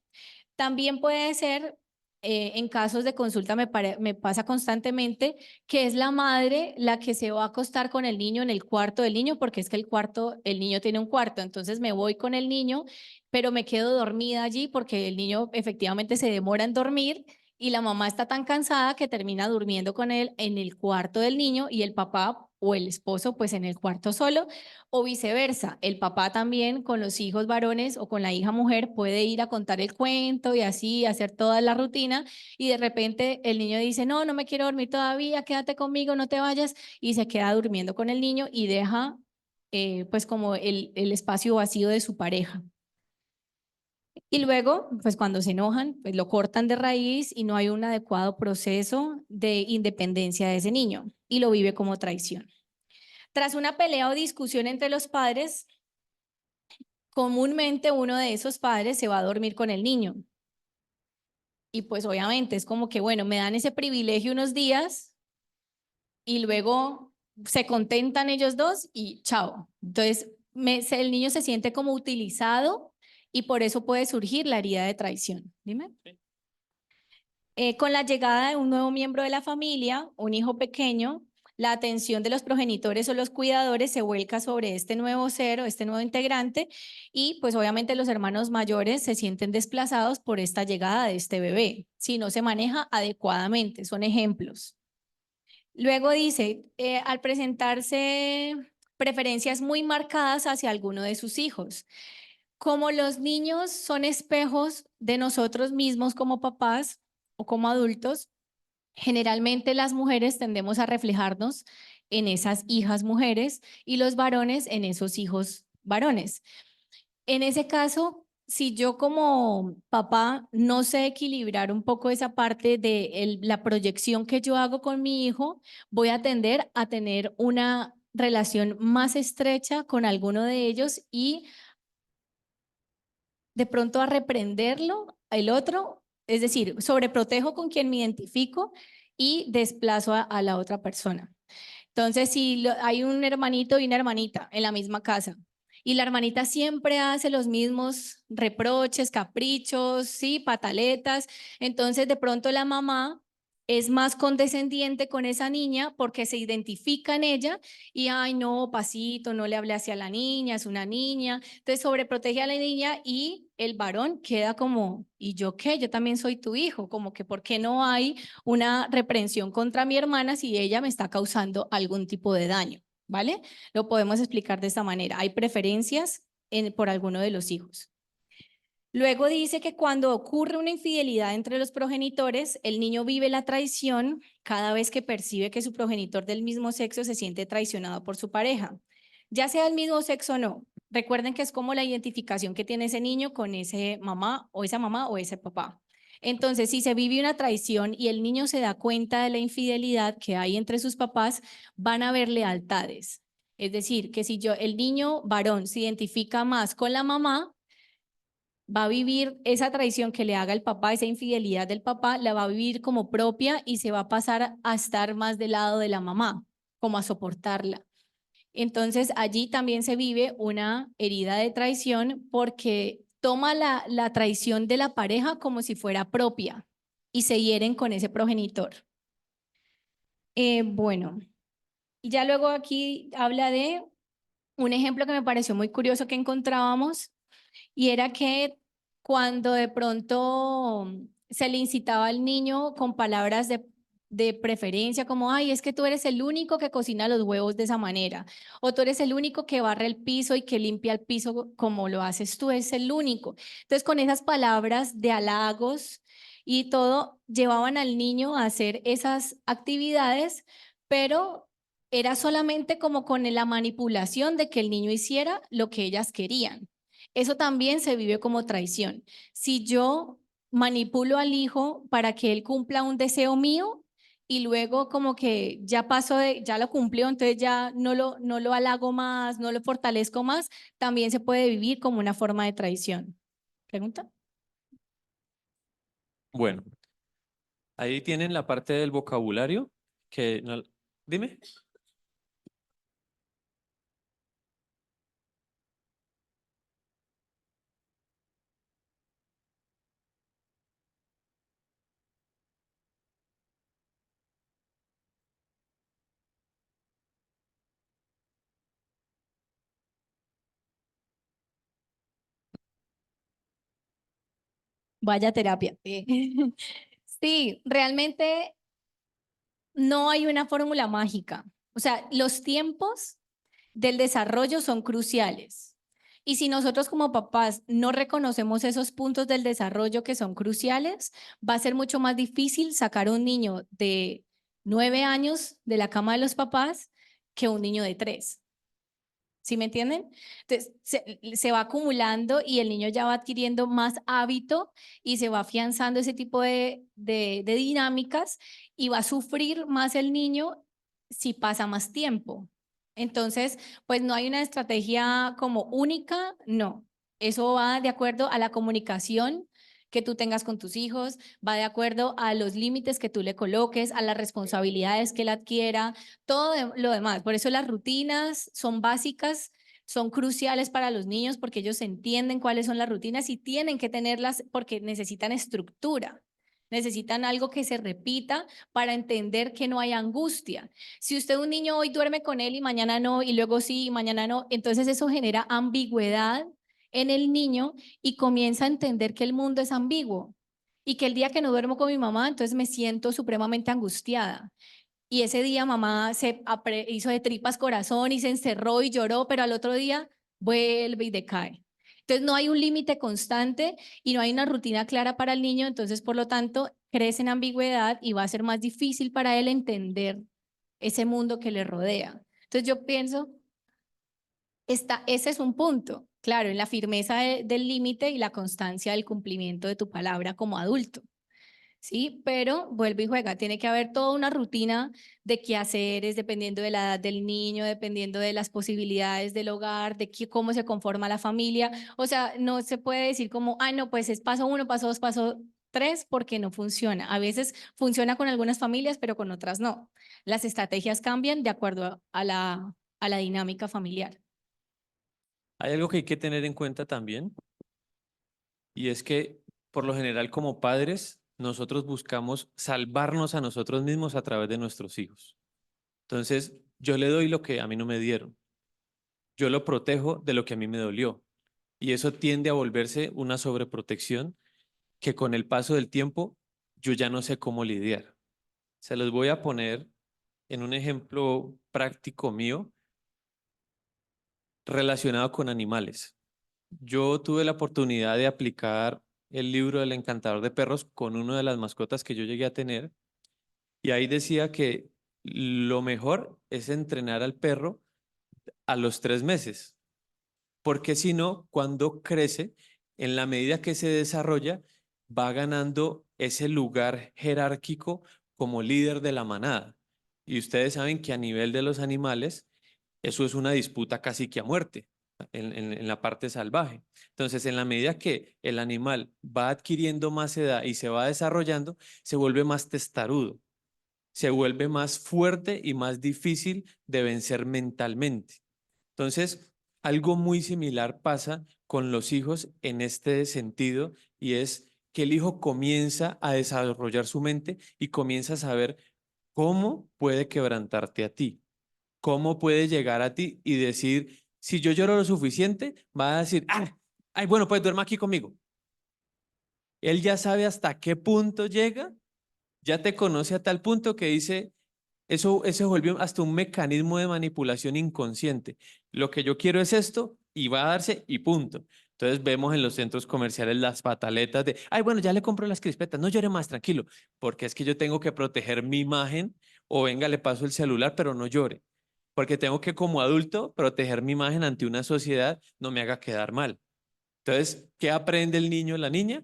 También puede ser, en casos de consulta me pasa constantemente, que es la madre la que se va a acostar con el niño en el cuarto del niño, porque es que el niño tiene un cuarto, entonces me voy con el niño, pero me quedo dormida allí porque el niño efectivamente se demora en dormir y la mamá está tan cansada que termina durmiendo con él en el cuarto del niño y el papá o el esposo pues en el cuarto solo, o viceversa, el papá también con los hijos varones o con la hija mujer puede ir a contar el cuento y así hacer toda la rutina y de repente el niño dice, no, no me quiero dormir todavía, quédate conmigo, no te vayas y se queda durmiendo con el niño y deja pues como el espacio vacío de su pareja. Y luego, pues cuando se enojan, pues lo cortan de raíz y no hay un adecuado proceso de independencia de ese niño y lo vive como traición. Tras una pelea o discusión entre los padres, comúnmente uno de esos padres se va a dormir con el niño. Y pues obviamente es como que, bueno, me dan ese privilegio unos días y luego se contentan ellos dos y chao. Entonces, el niño se siente como utilizado y por eso puede surgir la herida de traición. Dime. Con la llegada de un nuevo miembro de la familia, un hijo pequeño, la atención de los progenitores o los cuidadores se vuelca sobre este nuevo ser o este nuevo integrante y pues obviamente los hermanos mayores se sienten desplazados por esta llegada de este bebé, si no se maneja adecuadamente, son ejemplos. Luego dice, al presentarse preferencias muy marcadas hacia alguno de sus hijos. Como los niños son espejos de nosotros mismos como papás o como adultos, generalmente las mujeres tendemos a reflejarnos en esas hijas mujeres y los varones en esos hijos varones. En ese caso, si yo como papá no sé equilibrar un poco esa parte de la proyección que yo hago con mi hijo, voy a tender a tener una relación más estrecha con alguno de ellos y de pronto a reprenderlo, el otro, es decir, sobreprotejo con quien me identifico y desplazo a la otra persona. Entonces, si hay un hermanito y una hermanita en la misma casa y la hermanita siempre hace los mismos reproches, caprichos, sí, pataletas, entonces de pronto la mamá es más condescendiente con esa niña porque se identifica en ella y, ay, no, pasito, no le hable hacia la niña, es una niña. Entonces sobreprotege a la niña y el varón queda como, ¿y yo qué? Yo también soy tu hijo, como que ¿por qué no hay una reprensión contra mi hermana si ella me está causando algún tipo de daño? ¿Vale? Lo podemos explicar de esta manera. Hay preferencias por alguno de los hijos. Luego dice que cuando ocurre una infidelidad entre los progenitores, el niño vive la traición cada vez que percibe que su progenitor del mismo sexo se siente traicionado por su pareja, ya sea del mismo sexo o no. Recuerden que es como la identificación que tiene ese niño con ese mamá o ese papá. Entonces, si se vive una traición y el niño se da cuenta de la infidelidad que hay entre sus papás, van a haber lealtades. Es decir, que si el niño varón se identifica más con la mamá, va a vivir esa traición que le haga el papá, esa infidelidad del papá, la va a vivir como propia y se va a pasar a estar más del lado de la mamá, como a soportarla. Entonces allí también se vive una herida de traición porque toma la traición de la pareja como si fuera propia y se hieren con ese progenitor. Bueno, y ya luego aquí habla de un ejemplo que me pareció muy curioso que encontrábamos y era que cuando de pronto se le incitaba al niño con palabras de preferencia, como, ay, es que tú eres el único que cocina los huevos de esa manera, o tú eres el único que barre el piso y que limpia el piso como lo haces tú, es el único. Entonces, con esas palabras de halagos y todo, llevaban al niño a hacer esas actividades, pero era solamente como con la manipulación de que el niño hiciera lo que ellas querían. Eso también se vive como traición. Si yo manipulo al hijo para que él cumpla un deseo mío y luego como que ya pasó de, ya lo cumplió, entonces ya no lo halago más, no lo fortalezco más, también se puede vivir como una forma de traición. ¿Pregunta? Bueno, ahí tienen la parte del vocabulario que dime. Vaya terapia. Sí, realmente no hay una fórmula mágica. O sea, los tiempos del desarrollo son cruciales. Y si nosotros como papás no reconocemos esos puntos del desarrollo que son cruciales, va a ser mucho más difícil sacar a un niño de 9 años de la cama de los papás que un niño de 3. ¿Sí me entienden? Entonces, se va acumulando y el niño ya va adquiriendo más hábito y se va afianzando ese tipo de dinámicas y va a sufrir más el niño si pasa más tiempo. Entonces, pues no hay una estrategia como única, no. Eso va de acuerdo a la comunicación que tú tengas con tus hijos, va de acuerdo a los límites que tú le coloques, a las responsabilidades que él adquiera, todo lo demás. Por eso las rutinas son básicas, son cruciales para los niños porque ellos entienden cuáles son las rutinas y tienen que tenerlas porque necesitan estructura. Necesitan algo que se repita para entender que no hay angustia. Si usted un niño hoy duerme con él y mañana no, y luego sí y mañana no, entonces eso genera ambigüedad en el niño y comienza a entender que el mundo es ambiguo y que el día que no duermo con mi mamá, entonces me siento supremamente angustiada. Y ese día mamá hizo de tripas corazón y se encerró y lloró, pero al otro día vuelve y decae. Entonces no hay un límite constante y no hay una rutina clara para el niño, entonces por lo tanto crece en ambigüedad y va a ser más difícil para él entender ese mundo que le rodea. Entonces yo pienso, ese es un punto, claro, en la firmeza del límite y la constancia del cumplimiento de tu palabra como adulto. Sí, pero vuelve y juega. Tiene que haber toda una rutina de quehaceres dependiendo de la edad del niño, dependiendo de las posibilidades del hogar, de cómo se conforma la familia. O sea, no se puede decir como, ah, no, pues es paso 1, paso 2, paso 3, porque no funciona. A veces funciona con algunas familias, pero con otras no. Las estrategias cambian de acuerdo a la dinámica familiar. Hay algo que hay que tener en cuenta también, y es que por lo general como padres nosotros buscamos salvarnos a nosotros mismos a través de nuestros hijos. Entonces, yo le doy lo que a mí no me dieron. Yo lo protejo de lo que a mí me dolió. Y eso tiende a volverse una sobreprotección que con el paso del tiempo yo ya no sé cómo lidiar. Se los voy a poner en un ejemplo práctico mío relacionado con animales. Yo tuve la oportunidad de aplicar el libro del encantador de perros con una de las mascotas que yo llegué a tener y ahí decía que lo mejor es entrenar al perro a los 3 meses, porque si no, cuando crece, en la medida que se desarrolla, va ganando ese lugar jerárquico como líder de la manada. Y ustedes saben que a nivel de los animales, eso es una disputa casi que a muerte en la parte salvaje. Entonces, en la medida que el animal va adquiriendo más edad y se va desarrollando, se vuelve más testarudo, se vuelve más fuerte y más difícil de vencer mentalmente. Entonces, algo muy similar pasa con los hijos en este sentido y es que el hijo comienza a desarrollar su mente y comienza a saber cómo puede quebrantarte a ti, cómo puede llegar a ti y decir, Si yo lloro lo suficiente, va a decir, ay, bueno, pues duerma aquí conmigo. Él ya sabe hasta qué punto llega, ya te conoce a tal punto que dice, eso se volvió hasta un mecanismo de manipulación inconsciente. Lo que yo quiero es esto y va a darse y punto. Entonces vemos en los centros comerciales las pataletas de, ay, bueno, ya le compro las crispetas, no llore más, tranquilo, porque es que yo tengo que proteger mi imagen o venga, le paso el celular, pero no llore, porque tengo que como adulto proteger mi imagen ante una sociedad, no me haga quedar mal. Entonces, ¿qué aprende el niño o la niña?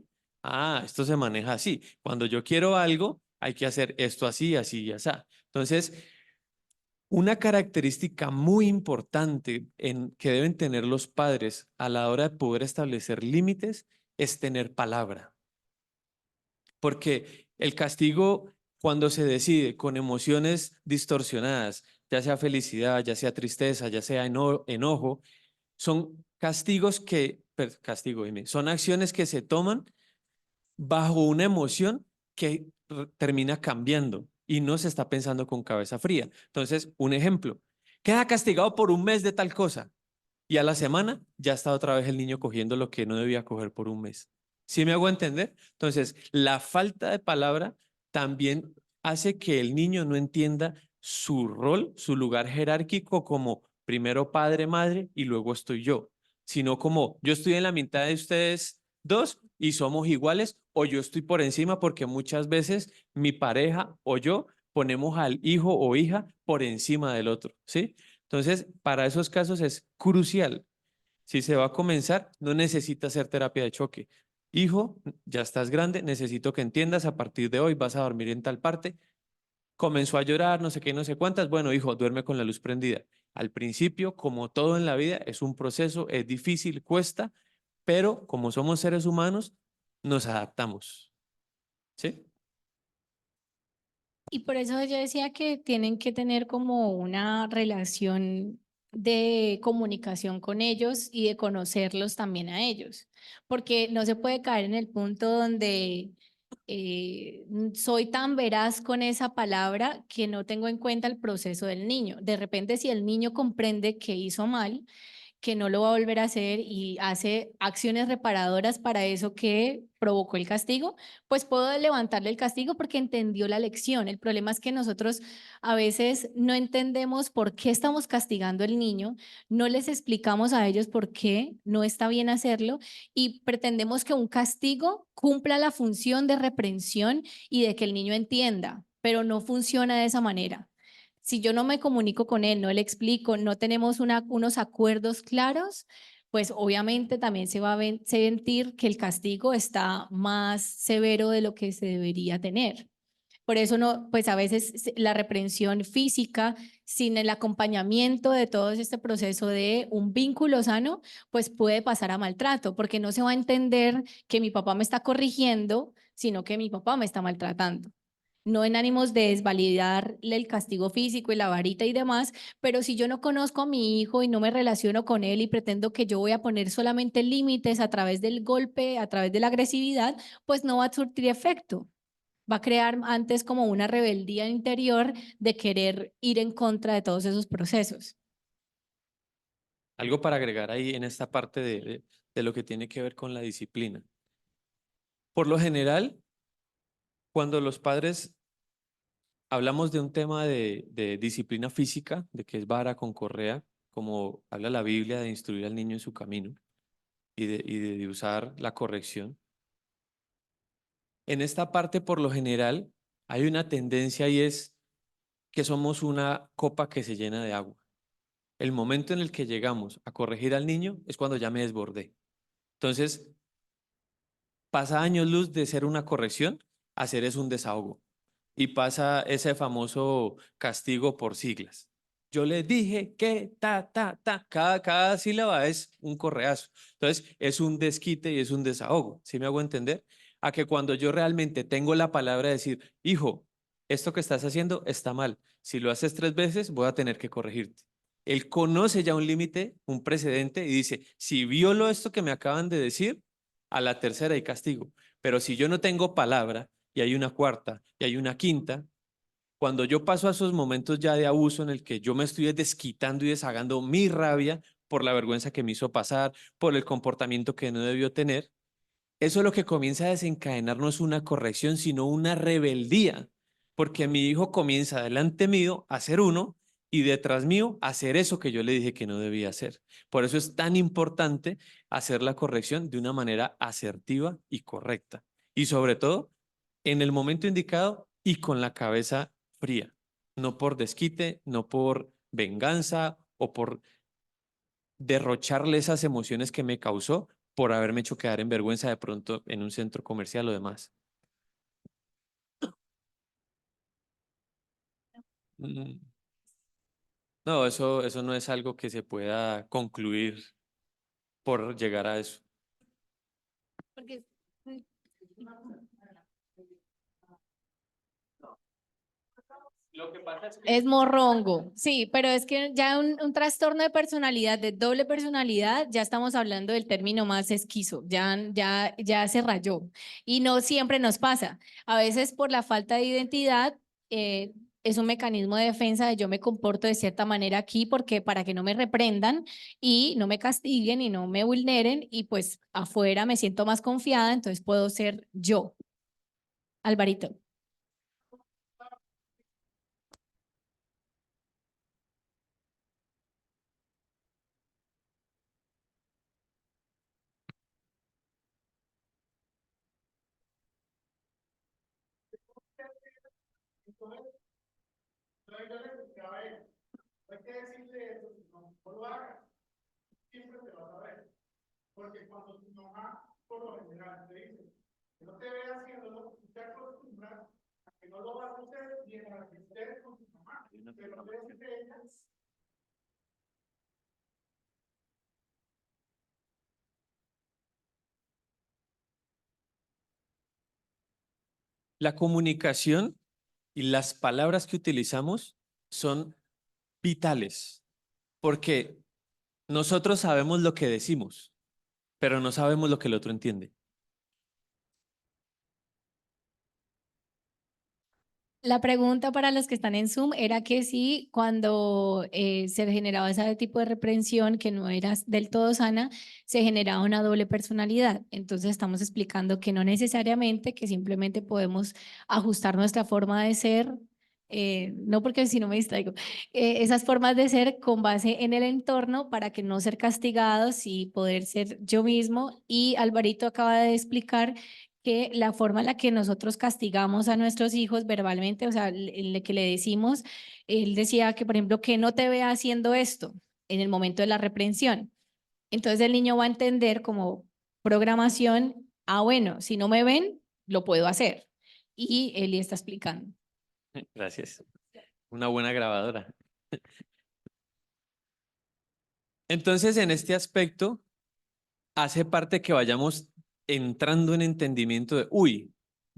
Esto se maneja así. Cuando yo quiero algo, hay que hacer esto así, así y así. Entonces, una característica muy importante que deben tener los padres a la hora de poder establecer límites es tener palabra. Porque el castigo, cuando se decide con emociones distorsionadas, ya sea felicidad, ya sea tristeza, ya sea enojo, son castigos son acciones que se toman bajo una emoción que termina cambiando y no se está pensando con cabeza fría. Entonces, un ejemplo, queda castigado por un mes de tal cosa y a la semana ya está otra vez el niño cogiendo lo que no debía coger por un mes. ¿Sí me hago entender? Entonces, la falta de palabra también hace que el niño no entienda su rol, su lugar jerárquico como primero padre, madre y luego estoy yo, sino como yo estoy en la mitad de ustedes dos y somos iguales o yo estoy por encima porque muchas veces mi pareja o yo ponemos al hijo o hija por encima del otro, ¿sí? Entonces, para esos casos es crucial. Si se va a comenzar, no necesita hacer terapia de choque. Hijo, ya estás grande, necesito que entiendas, a partir de hoy vas a dormir en tal parte. Comenzó a llorar, no sé qué, no sé cuántas. Bueno, hijo, duerme con la luz prendida. Al principio, como todo en la vida, es un proceso, es difícil, cuesta, pero como somos seres humanos, nos adaptamos. ¿Sí? Y por eso yo decía que tienen que tener como una relación de comunicación con ellos y de conocerlos también a ellos, porque no se puede caer en el punto donde soy tan veraz con esa palabra que no tengo en cuenta el proceso del niño. De repente, si el niño comprende que hizo mal, que no lo va a volver a hacer y hace acciones reparadoras para eso que provocó el castigo, pues puedo levantarle el castigo porque entendió la lección. El problema es que nosotros a veces no entendemos por qué estamos castigando al niño, no les explicamos a ellos por qué no está bien hacerlo y pretendemos que un castigo cumpla la función de reprensión y de que el niño entienda, pero no funciona de esa manera. Si yo no me comunico con él, no le explico, no tenemos unos acuerdos claros, pues obviamente también se va a sentir que el castigo está más severo de lo que se debería tener. Por eso no, pues a veces la reprensión física sin el acompañamiento de todo este proceso de un vínculo sano, pues puede pasar a maltrato, porque no se va a entender que mi papá me está corrigiendo, sino que mi papá me está maltratando, no en ánimos de desvalidarle el castigo físico y la varita y demás, pero si yo no conozco a mi hijo y no me relaciono con él y pretendo que yo voy a poner solamente límites a través del golpe, a través de la agresividad, pues no va a surtir efecto. Va a crear antes como una rebeldía interior de querer ir en contra de todos esos procesos. Algo para agregar ahí en esta parte de lo que tiene que ver con la disciplina. Por lo general, cuando los padres hablamos de un tema de disciplina física, de que es vara con correa, como habla la Biblia de instruir al niño en su camino y de usar la corrección. En esta parte, por lo general, hay una tendencia y es que somos una copa que se llena de agua. El momento en el que llegamos a corregir al niño es cuando ya me desbordé. Entonces, pasa años luz de ser una corrección a ser es un desahogo. Y pasa ese famoso castigo por siglas. Yo le dije que cada sílaba es un correazo. Entonces, es un desquite y es un desahogo. ¿Sí me hago entender? A que cuando yo realmente tengo la palabra de decir, hijo, esto que estás haciendo está mal. Si lo haces 3 veces, voy a tener que corregirte. Él conoce ya un límite, un precedente y dice, si violo esto que me acaban de decir, a la tercera hay castigo. Pero si yo no tengo palabra y hay una cuarta y hay una quinta, cuando yo paso a esos momentos ya de abuso en el que yo me estoy desquitando y deshagando mi rabia por la vergüenza que me hizo pasar, por el comportamiento que no debió tener, eso es lo que comienza a desencadenar no es una corrección, sino una rebeldía, porque mi hijo comienza delante mío a ser uno y detrás mío a hacer eso que yo le dije que no debía hacer. Por eso es tan importante hacer la corrección de una manera asertiva y correcta. Y sobre todo, en el momento indicado y con la cabeza fría. No por desquite, no por venganza o por derrocharle esas emociones que me causó por haberme hecho quedar en vergüenza de pronto en un centro comercial o demás. Mm, No, eso no es algo que se pueda concluir por llegar a eso. Porque Lo que pasa es que es morrongo, sí, pero es que ya un trastorno de personalidad, de doble personalidad, ya estamos hablando del término más esquizo, ya se rayó. Y no siempre nos pasa. A veces por la falta de identidad, es un mecanismo de defensa de yo me comporto de cierta manera aquí porque para que no me reprendan y no me castiguen y no me vulneren y pues afuera me siento más confiada, entonces puedo ser yo. Alvarito. la comunicación y las palabras que utilizamos son vitales, porque nosotros sabemos lo que decimos, pero no sabemos lo que el otro entiende. La pregunta para los que están en Zoom era que si cuando se generaba ese tipo de reprensión que no era del todo sana, se generaba una doble personalidad. Entonces estamos explicando que no necesariamente, que simplemente podemos ajustar nuestra forma de ser, no porque si no me distraigo, esas formas de ser con base en el entorno para que no ser castigados y poder ser yo mismo. Y Alvarito acaba de explicar que la forma en la que nosotros castigamos a nuestros hijos verbalmente, o sea, que le decimos, él decía que, por ejemplo, que no te vea haciendo esto en el momento de la reprensión. Entonces el niño va a entender como programación, ah, bueno, si no me ven, lo puedo hacer. Y Eli está explicando. Gracias. Una buena grabadora. Entonces, en este aspecto, hace parte que vayamos entrando en entendimiento de, uy,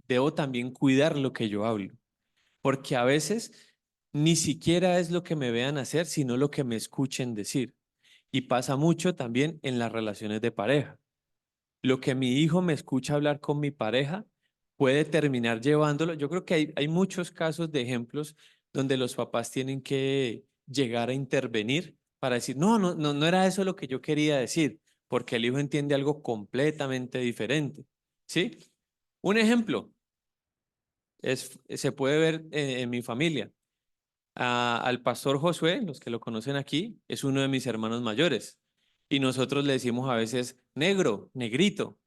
debo también cuidar lo que yo hablo, porque a veces ni siquiera es lo que me vean hacer, sino lo que me escuchen decir. Y pasa mucho también en las relaciones de pareja. Lo que mi hijo me escucha hablar con mi pareja puede terminar llevándolo. Yo creo que hay muchos casos de ejemplos donde los papás tienen que llegar a intervenir para decir, no era eso lo que yo quería decir, porque el hijo entiende algo completamente diferente. ¿Sí? Un ejemplo se puede ver en mi familia. Al pastor Josué, los que lo conocen aquí, es uno de mis hermanos mayores. Y nosotros le decimos a veces negro, negrito.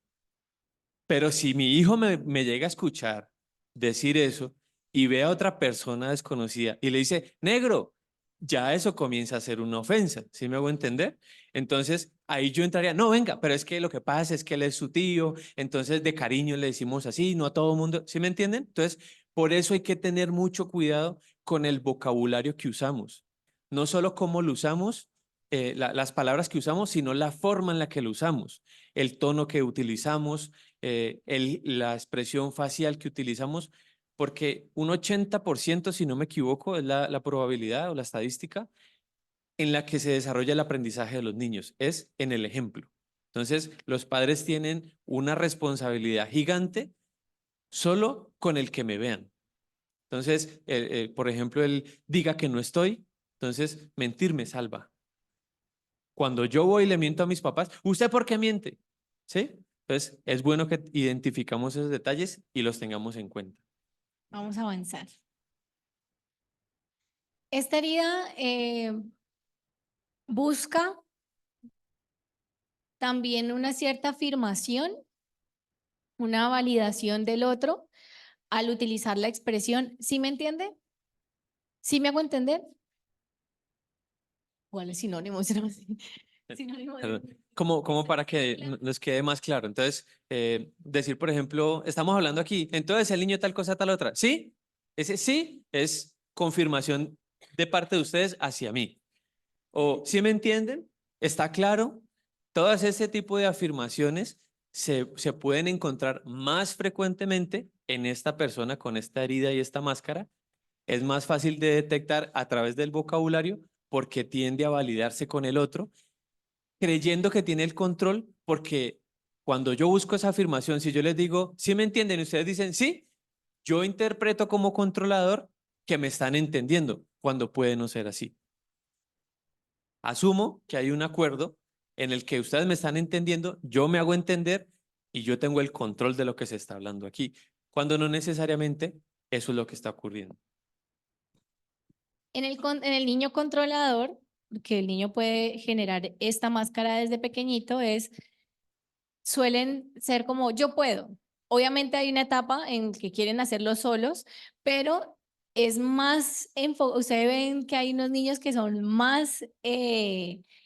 Pero si mi hijo me llega a escuchar decir eso y ve a otra persona desconocida y le dice, negro, ya eso comienza a ser una ofensa, ¿sí me hago entender? Entonces ahí yo entraría, no, venga, pero es que lo que pasa es que él es su tío, entonces de cariño le decimos así, no a todo mundo, ¿sí me entienden? Entonces, por eso hay que tener mucho cuidado con el vocabulario que usamos, no solo cómo lo usamos, las palabras que usamos, sino la forma en la que lo usamos, el tono que utilizamos, la expresión facial que utilizamos, porque un 80%, si no me equivoco, es la probabilidad o la estadística en la que se desarrolla el aprendizaje de los niños, es en el ejemplo. Entonces, los padres tienen una responsabilidad gigante solo con el que me vean. Entonces, por ejemplo, él diga que no estoy, entonces mentir me salva. Cuando yo voy y le miento a mis papás, ¿usted por qué miente? ¿Sí? Entonces, es bueno que identificamos esos detalles y los tengamos en cuenta. Vamos a avanzar. Esta herida busca también una cierta afirmación, una validación del otro al utilizar la expresión. ¿Sí me entiende? ¿Sí me hago entender? ¿Cuál es sinónimo? Sinónimo de... Como para que nos quede más claro. Entonces, decir, por ejemplo, estamos hablando aquí, entonces el niño tal cosa, tal otra. ¿Sí? Ese sí es confirmación de parte de ustedes hacia mí. O, ¿sí me entienden? ¿Está claro? Todas ese tipo de afirmaciones se pueden encontrar más frecuentemente en esta persona con esta herida y esta máscara. Es más fácil de detectar a través del vocabulario porque tiende a validarse con el otro creyendo que tiene el control, porque cuando yo busco esa afirmación, si yo les digo, ¿sí me entienden? Y ustedes dicen, sí, yo interpreto como controlador que me están entendiendo, cuando puede no ser así. Asumo que hay un acuerdo en el que ustedes me están entendiendo, yo me hago entender y yo tengo el control de lo que se está hablando aquí, cuando no necesariamente eso es lo que está ocurriendo. En el niño controlador, que el niño puede generar esta máscara desde pequeñito, suelen ser como yo puedo. Obviamente hay una etapa en que quieren hacerlo solos, pero es más, ustedes ven que hay unos niños que son más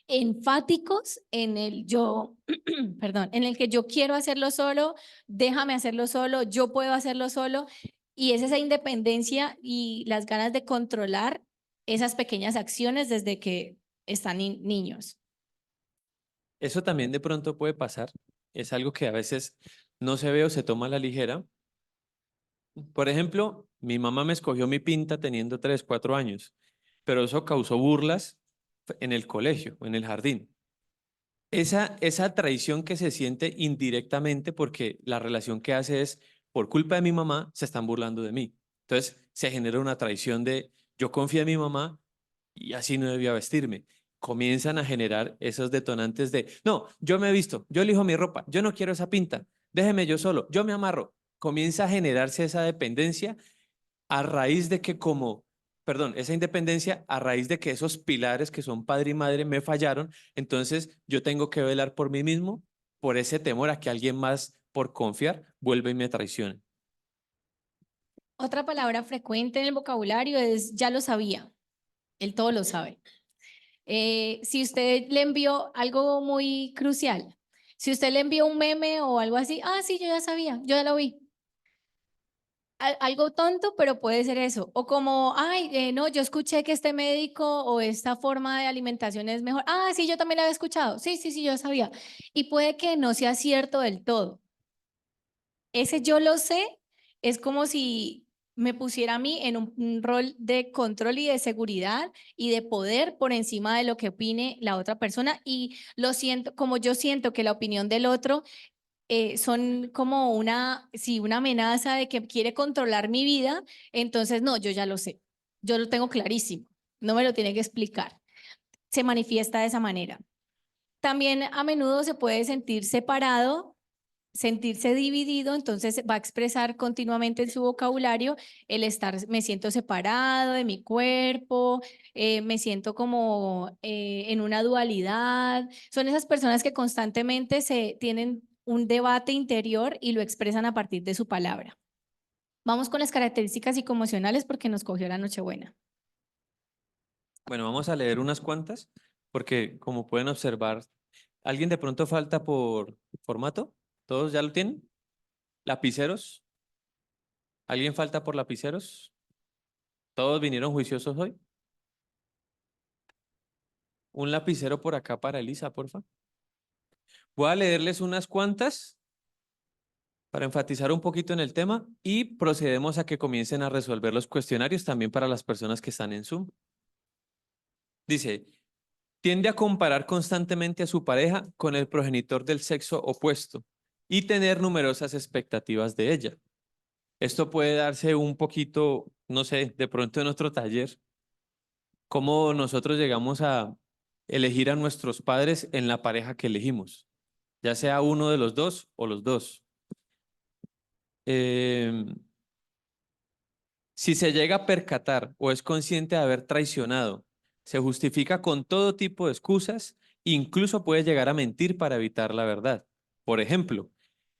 enfáticos en el yo, perdón, en el que yo quiero hacerlo solo, déjame hacerlo solo, yo puedo hacerlo solo, y es esa independencia y las ganas de controlar esas pequeñas acciones desde que están niños. Eso también de pronto puede pasar, es algo que a veces no se ve o se toma a la ligera. Por ejemplo, mi mamá me escogió mi pinta teniendo 3, 4 años, pero eso causó burlas en el colegio, en el jardín. Esa traición que se siente indirectamente porque la relación que hace es, por culpa de mi mamá, se están burlando de mí. Entonces, se genera una traición de, yo confío en mi mamá y así no debía vestirme. Comienzan a generar esos detonantes de, no, yo me he visto, yo elijo mi ropa, yo no quiero esa pinta, déjeme yo solo, yo me amarro. Comienza a generarse esa dependencia a raíz de que perdón, esa independencia a raíz de que esos pilares que son padre y madre me fallaron, entonces yo tengo que velar por mí mismo, por ese temor a que alguien más, por confiar, vuelva y me traicione. Otra palabra frecuente en el vocabulario es ya lo sabía. Él todo lo sabe. Si usted le envió algo muy crucial, si usted le envió un meme o algo así, ah, sí, yo ya sabía, yo ya lo vi. Algo tonto, pero puede ser eso. O como, ay, no, yo escuché que este médico o esta forma de alimentación es mejor. Ah, sí, yo también la había escuchado. Sí, sí, sí, yo sabía. Y puede que no sea cierto del todo. Ese yo lo sé es como si me pusiera a mí en un rol de control y de seguridad y de poder por encima de lo que opine la otra persona. Y lo siento, como yo siento que la opinión del otro son como sí, una amenaza de que quiere controlar mi vida, entonces no, yo ya lo sé, yo lo tengo clarísimo, no me lo tiene que explicar. Se manifiesta de esa manera. También a menudo se puede sentir separado, sentirse dividido, entonces va a expresar continuamente en su vocabulario el me siento separado de mi cuerpo, me siento como en una dualidad. Son esas personas que constantemente tienen un debate interior y lo expresan a partir de su palabra. Vamos con las características psicoemocionales porque nos cogió la Nochebuena. Bueno, vamos a leer unas cuantas, porque como pueden observar, ¿alguien de pronto falta por formato? ¿Todos ya lo tienen? ¿Lapiceros? ¿Alguien falta por lapiceros? ¿Todos vinieron juiciosos hoy? Un lapicero por acá para Elisa, porfa. Voy a leerles unas cuantas para enfatizar un poquito en el tema y procedemos a que comiencen a resolver los cuestionarios también para las personas que están en Zoom. Dice, tiende a comparar constantemente a su pareja con el progenitor del sexo opuesto y tener numerosas expectativas de ella. Esto puede darse un poquito, no sé, de pronto en otro taller, cómo nosotros llegamos a elegir a nuestros padres en la pareja que elegimos, ya sea uno de los dos o los dos. Si se llega a percatar o es consciente de haber traicionado, se justifica con todo tipo de excusas, incluso puede llegar a mentir para evitar la verdad. Por ejemplo,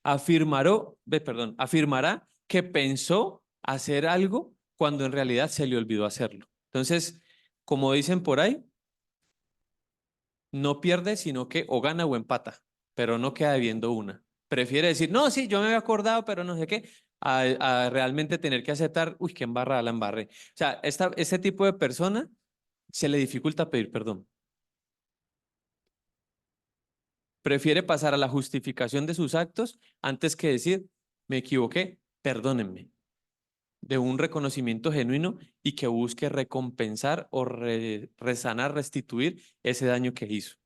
afirmará que pensó hacer algo cuando en realidad se le olvidó hacerlo. Entonces, como dicen por ahí, no pierde, sino que o gana o empata, pero no queda debiendo una. Prefiere decir, no, sí, yo me había acordado, pero no sé qué, a realmente tener que aceptar, uy, qué embarrada la embarré. O sea, este tipo de persona se le dificulta pedir perdón. Prefiere pasar a la justificación de sus actos antes que decir, me equivoqué, perdónenme, de un reconocimiento genuino y que busque recompensar o resanar, restituir ese daño que hizo.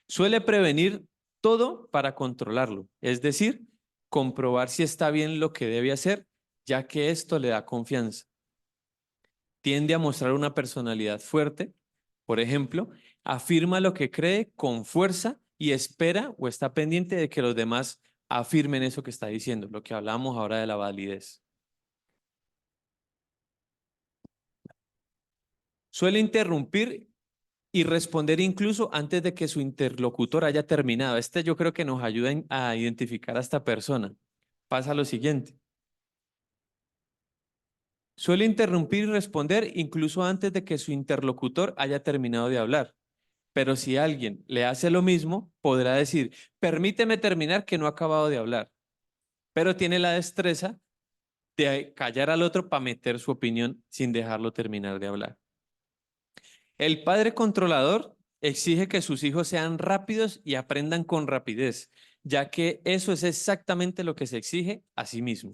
Suele prevenir todo para controlarlo, es decir, comprobar si está bien lo que debe hacer, ya que esto le da confianza. Tiende a mostrar una personalidad fuerte, por ejemplo, afirma lo que cree con fuerza y espera o está pendiente de que los demás afirmen eso que está diciendo, lo que hablamos ahora de la validez. Suele interrumpir y responder incluso antes de que su interlocutor haya terminado. Yo creo que nos ayuda a identificar a esta persona. Pasa lo siguiente. Suele interrumpir y responder incluso antes de que su interlocutor haya terminado de hablar. Pero si alguien le hace lo mismo, podrá decir, permíteme terminar que no he acabado de hablar. Pero tiene la destreza de callar al otro para meter su opinión sin dejarlo terminar de hablar. El padre controlador exige que sus hijos sean rápidos y aprendan con rapidez, ya que eso es exactamente lo que se exige a sí mismo.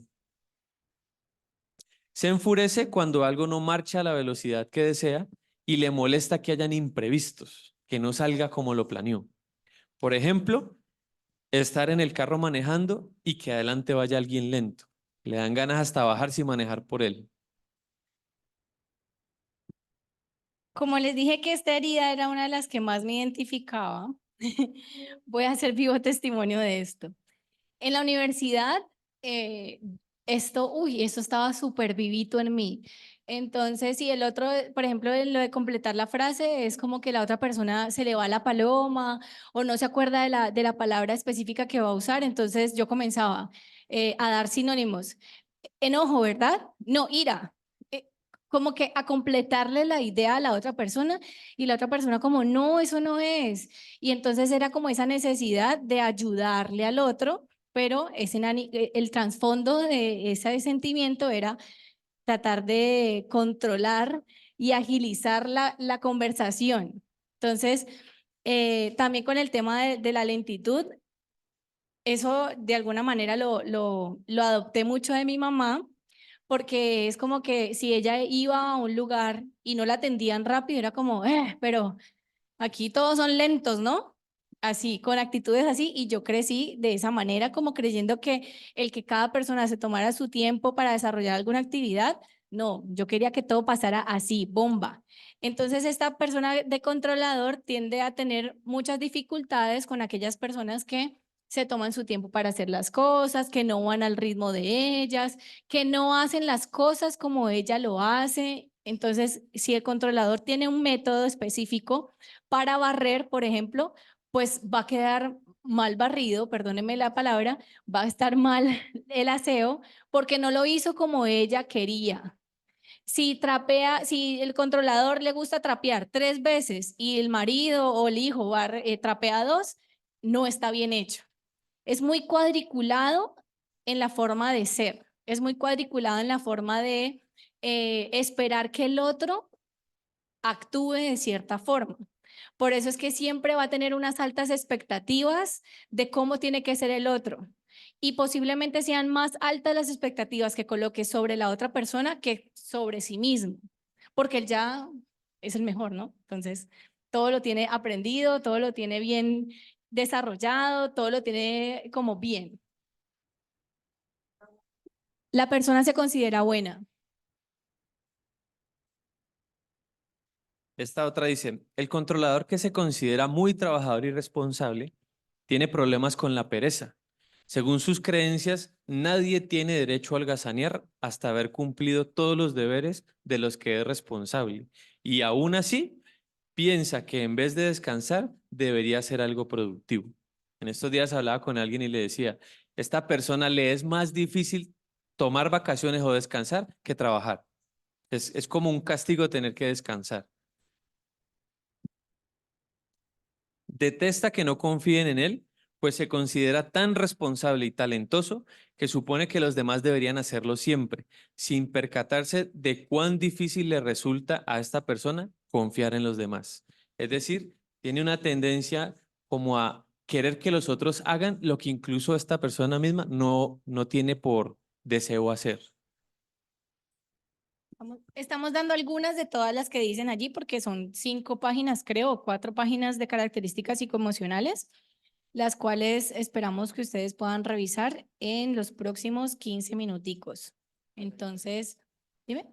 Se enfurece cuando algo no marcha a la velocidad que desea y le molesta que hayan imprevistos, que no salga como lo planeó. Por ejemplo, estar en el carro manejando y que adelante vaya alguien lento. Le dan ganas hasta bajarse y manejar por él. Como les dije que esta herida era una de las que más me identificaba, voy a hacer vivo testimonio de esto. En la universidad, eh, esto estaba súper vivito en mí. Entonces, y el otro, por ejemplo, en lo de completar la frase, es como que la otra persona se le va la paloma o no se acuerda de la palabra específica que va a usar. Entonces, yo comenzaba a dar sinónimos. Enojo, ¿verdad? No, ira. Eh, Como que a completarle la idea a la otra persona y la otra persona como, no, eso no es. Y entonces era como esa necesidad de ayudarle al otro, pero el trasfondo de ese sentimiento era tratar de controlar y agilizar la conversación. Entonces, también con el tema de la lentitud, eso de alguna manera lo adopté mucho de mi mamá, porque es como que si ella iba a un lugar y no la atendían rápido, era como, pero aquí todos son lentos, ¿no? Así, con actitudes así, y yo crecí de esa manera, como creyendo que el que cada persona se tomara su tiempo para desarrollar alguna actividad, no, yo quería que todo pasara así, bomba. Entonces, esta persona de controlador tiende a tener muchas dificultades con aquellas personas que se toman su tiempo para hacer las cosas, que no van al ritmo de ellas, que no hacen las cosas como ella lo hace. Entonces, si el controlador tiene un método específico para barrer, por ejemplo, pues va a quedar mal barrido, perdónenme la palabra, va a estar mal el aseo porque no lo hizo como ella quería. Si el controlador le gusta trapear 3 veces y el marido o el hijo trapea 2, no está bien hecho. Es muy cuadriculado en la forma de ser, es muy cuadriculado en la forma de esperar que el otro actúe de cierta forma. Por eso es que siempre va a tener unas altas expectativas de cómo tiene que ser el otro. Y posiblemente sean más altas las expectativas que coloque sobre la otra persona que sobre sí mismo, porque él ya es el mejor, ¿no? Entonces, todo lo tiene aprendido, todo lo tiene bien desarrollado, todo lo tiene como bien. La persona se considera buena. Esta otra dice, el controlador que se considera muy trabajador y responsable tiene problemas con la pereza. Según sus creencias, nadie tiene derecho a holgazanear hasta haber cumplido todos los deberes de los que es responsable. Y aún así, piensa que en vez de descansar, debería hacer algo productivo. En estos días hablaba con alguien y le decía, esta persona le es más difícil tomar vacaciones o descansar que trabajar. Es como un castigo tener que descansar. Detesta que no confíen en él, pues se considera tan responsable y talentoso que supone que los demás deberían hacerlo siempre, sin percatarse de cuán difícil le resulta a esta persona confiar en los demás. Es decir, tiene una tendencia como a querer que los otros hagan lo que incluso esta persona misma no tiene por deseo hacer. Estamos dando algunas de todas las que dicen allí porque son 5 páginas, creo, o 4 páginas de características psicoemocionales, las cuales esperamos que ustedes puedan revisar en los próximos 15 minuticos. Entonces, dime.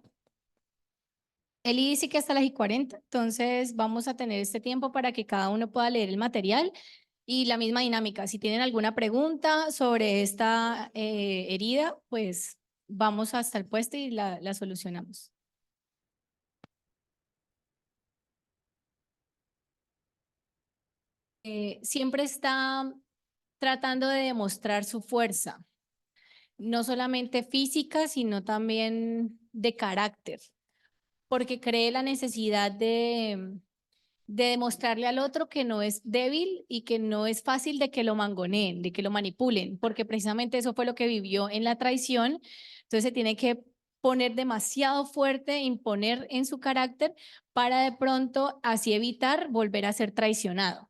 Eli dice que hasta las 40, entonces vamos a tener este tiempo para que cada uno pueda leer el material y la misma dinámica. Si tienen alguna pregunta sobre esta herida, pues vamos hasta el puesto y la solucionamos. Siempre está tratando de demostrar su fuerza, no solamente física, sino también de carácter, porque cree la necesidad de demostrarle al otro que no es débil y que no es fácil de que lo mangoneen, de que lo manipulen, porque precisamente eso fue lo que vivió en la traición. Entonces se tiene que poner demasiado fuerte, imponer en su carácter para de pronto así evitar volver a ser traicionado.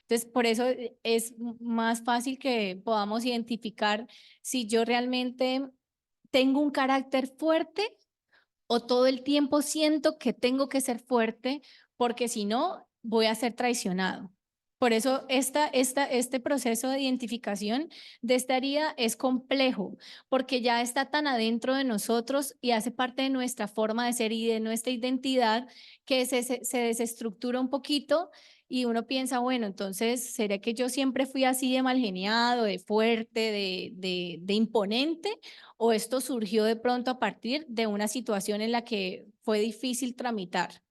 Entonces, por eso es más fácil que podamos identificar si yo realmente tengo un carácter fuerte o todo el tiempo siento que tengo que ser fuerte, porque si no, voy a ser traicionado. Por eso este proceso de identificación de esta herida es complejo, porque ya está tan adentro de nosotros y hace parte de nuestra forma de ser y de nuestra identidad que se desestructura un poquito y uno piensa, bueno, entonces, ¿será que yo siempre fui así de mal geniado, de fuerte, de imponente? ¿O esto surgió de pronto a partir de una situación en la que fue difícil tramitar?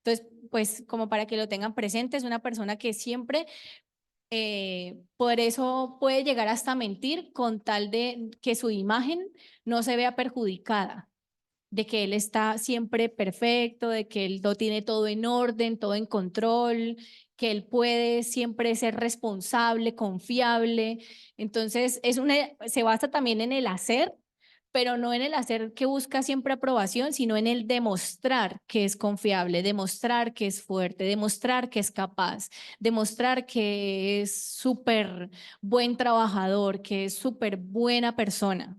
Entonces, pues como para que lo tengan presente, es una persona que siempre, por eso puede llegar hasta mentir con tal de que su imagen no se vea perjudicada, de que él está siempre perfecto, de que él lo tiene todo en orden, todo en control, que él puede siempre ser responsable, confiable. Entonces, se basa también en el hacer, pero no en el hacer que busca siempre aprobación, sino en el demostrar que es confiable, demostrar que es fuerte, demostrar que es capaz, demostrar que es súper buen trabajador, que es súper buena persona,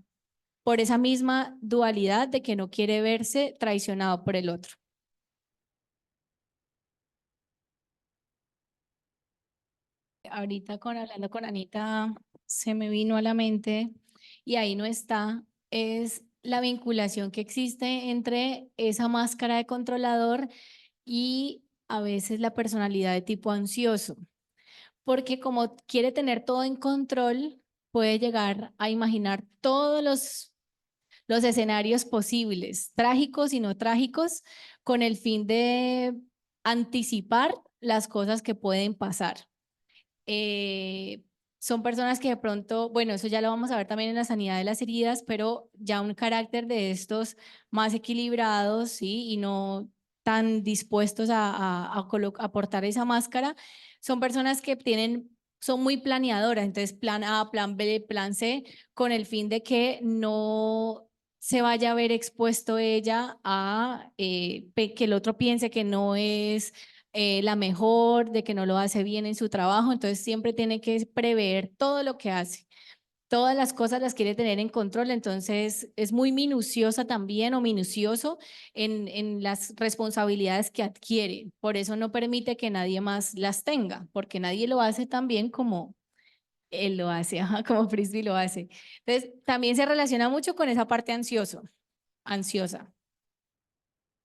por esa misma dualidad de que no quiere verse traicionado por el otro. Ahorita hablando con Anita, se me vino a la mente, y ahí no está, es la vinculación que existe entre esa máscara de controlador y a veces la personalidad de tipo ansioso, porque como quiere tener todo en control, puede llegar a imaginar todos los escenarios posibles, trágicos y no trágicos, con el fin de anticipar las cosas que pueden pasar. Son personas que de pronto, bueno, eso ya lo vamos a ver también en la sanidad de las heridas, pero ya un carácter de estos más equilibrados, ¿sí? Y no tan dispuestos a portar esa máscara, son personas que son muy planeadoras, entonces plan A, plan B, plan C, con el fin de que no se vaya a ver expuesto ella a que el otro piense que no es la mejor, de que no lo hace bien en su trabajo, entonces siempre tiene que prever todo lo que hace. Todas las cosas las quiere tener en control, entonces es muy minuciosa también o minucioso en las responsabilidades que adquiere. Por eso no permite que nadie más las tenga, porque nadie lo hace tan bien como él lo hace, ajá, como Frisbee lo hace. Entonces también se relaciona mucho con esa parte ansiosa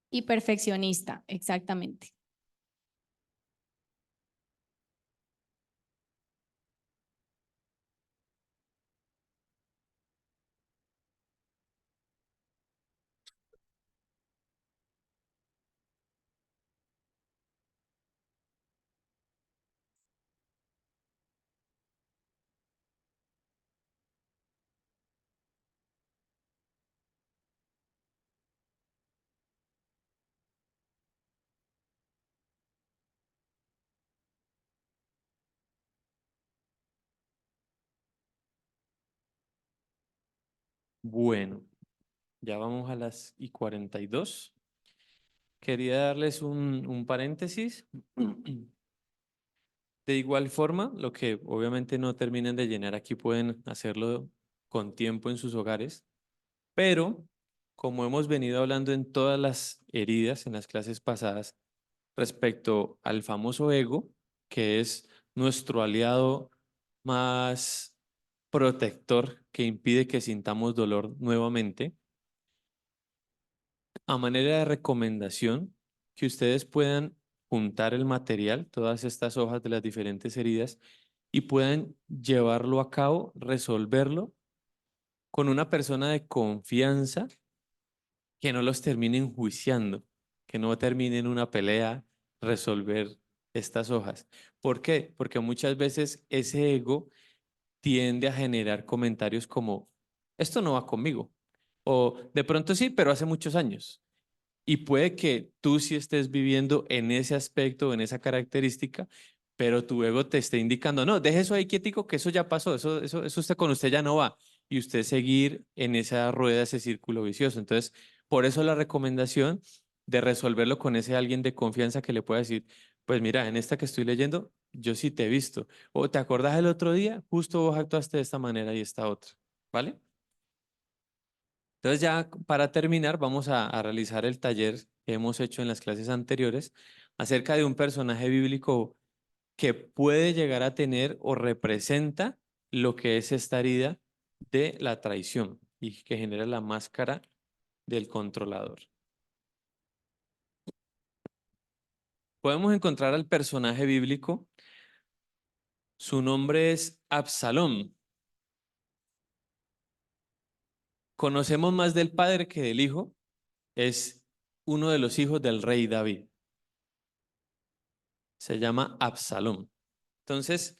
y perfeccionista, exactamente. Bueno, ya vamos a las y 42. Quería darles un paréntesis. De igual forma, lo que obviamente no terminen de llenar aquí pueden hacerlo con tiempo en sus hogares, pero como hemos venido hablando en todas las heridas en las clases pasadas respecto al famoso ego, que es nuestro aliado más protector que impide que sintamos dolor nuevamente, a manera de recomendación, que ustedes puedan juntar el material, todas estas hojas de las diferentes heridas, y puedan llevarlo a cabo, resolverlo con una persona de confianza que no los termine enjuiciando, que no termine en una pelea resolver estas hojas. ¿Por qué? Porque muchas veces ese ego tiende a generar comentarios como, esto no va conmigo, o de pronto sí, pero hace muchos años. Y puede que tú sí estés viviendo en ese aspecto, en esa característica, pero tu ego te esté indicando, no, deje eso ahí quietico, que eso ya pasó, eso usted con usted ya no va. Y usted seguir en esa rueda, ese círculo vicioso. Entonces, por eso la recomendación de resolverlo con ese alguien de confianza que le pueda decir, pues mira, en esta que estoy leyendo, yo sí te he visto. O te acordás el otro día, justo vos actuaste de esta manera y esta otra. ¿Vale? Entonces ya para terminar vamos a realizar el taller que hemos hecho en las clases anteriores acerca de un personaje bíblico que puede llegar a tener o representa lo que es esta herida de la traición y que genera la máscara del controlador. Podemos encontrar al personaje bíblico, su nombre es Absalón. Conocemos más del padre que del hijo, es uno de los hijos del rey David. Se llama Absalón. Entonces,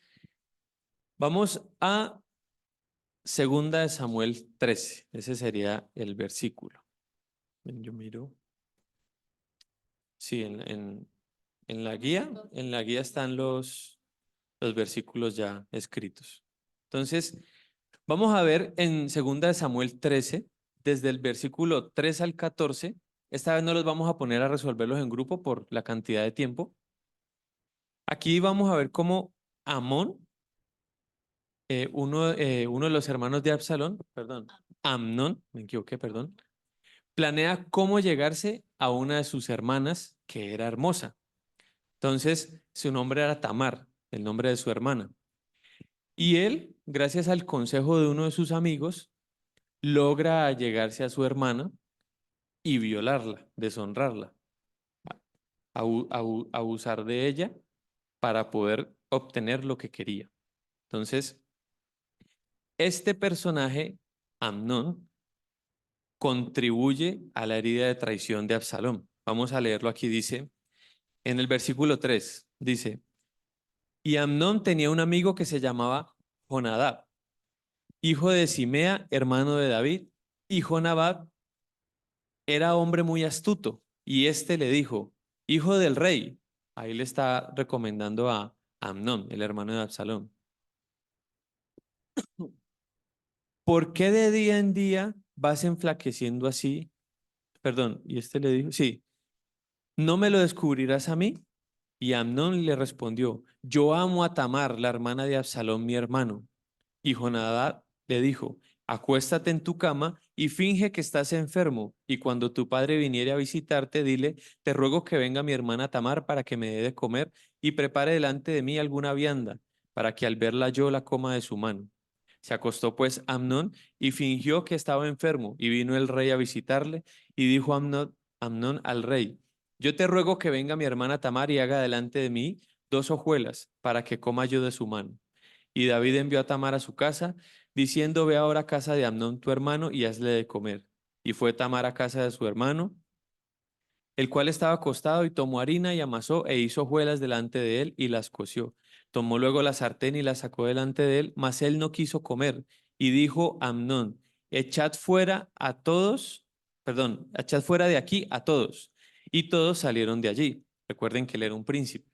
vamos a Segunda de Samuel 13. Ese sería el versículo. Yo miro. Sí, en la guía están los versículos ya escritos. Entonces, vamos a ver en Segunda de Samuel 13, desde el versículo 3 al 14. Esta vez no los vamos a poner a resolverlos en grupo por la cantidad de tiempo. Aquí vamos a ver cómo Amón, uno de los hermanos de Absalón, perdón, Amnón, me equivoqué, perdón, planea cómo llegarse a una de sus hermanas que era hermosa. Entonces, su nombre era Tamar, el nombre de su hermana. Y él, gracias al consejo de uno de sus amigos, logra llegarse a su hermana y violarla, deshonrarla, abusar de ella para poder obtener lo que quería. Entonces, este personaje, Amnón, contribuye a la herida de traición de Absalón. Vamos a leerlo aquí, dice, en el versículo 3, dice, y Amnón tenía un amigo que se llamaba Jonadab, hijo de Simea, hermano de David, y Jonadab era hombre muy astuto, y éste le dijo, hijo del rey, ahí le está recomendando a Amnón, el hermano de Absalón, ¿por qué de día en día vas enflaqueciendo así? Perdón, y este le dijo, sí, ¿no me lo descubrirás a mí? Y Amnón le respondió, yo amo a Tamar, la hermana de Absalón, mi hermano. Y Jonadab le dijo, acuéstate en tu cama y finge que estás enfermo, y cuando tu padre viniere a visitarte, dile, te ruego que venga mi hermana Tamar para que me dé de comer y prepare delante de mí alguna vianda, para que al verla yo la coma de su mano. Se acostó pues Amnón y fingió que estaba enfermo, y vino el rey a visitarle, y dijo Amnón al rey, yo te ruego que venga mi hermana Tamar y haga delante de mí 2 hojuelas, para que coma yo de su mano. Y David envió a Tamar a su casa, diciendo, ve ahora a casa de Amnón tu hermano y hazle de comer. Y fue Tamar a casa de su hermano, el cual estaba acostado, y tomó harina y amasó e hizo hojuelas delante de él y las coció. Tomó luego la sartén y la sacó delante de él, mas él no quiso comer. Y dijo Amnón, echad fuera a todos, perdón, echad fuera de aquí a todos. Y todos salieron de allí. Recuerden que él era un príncipe.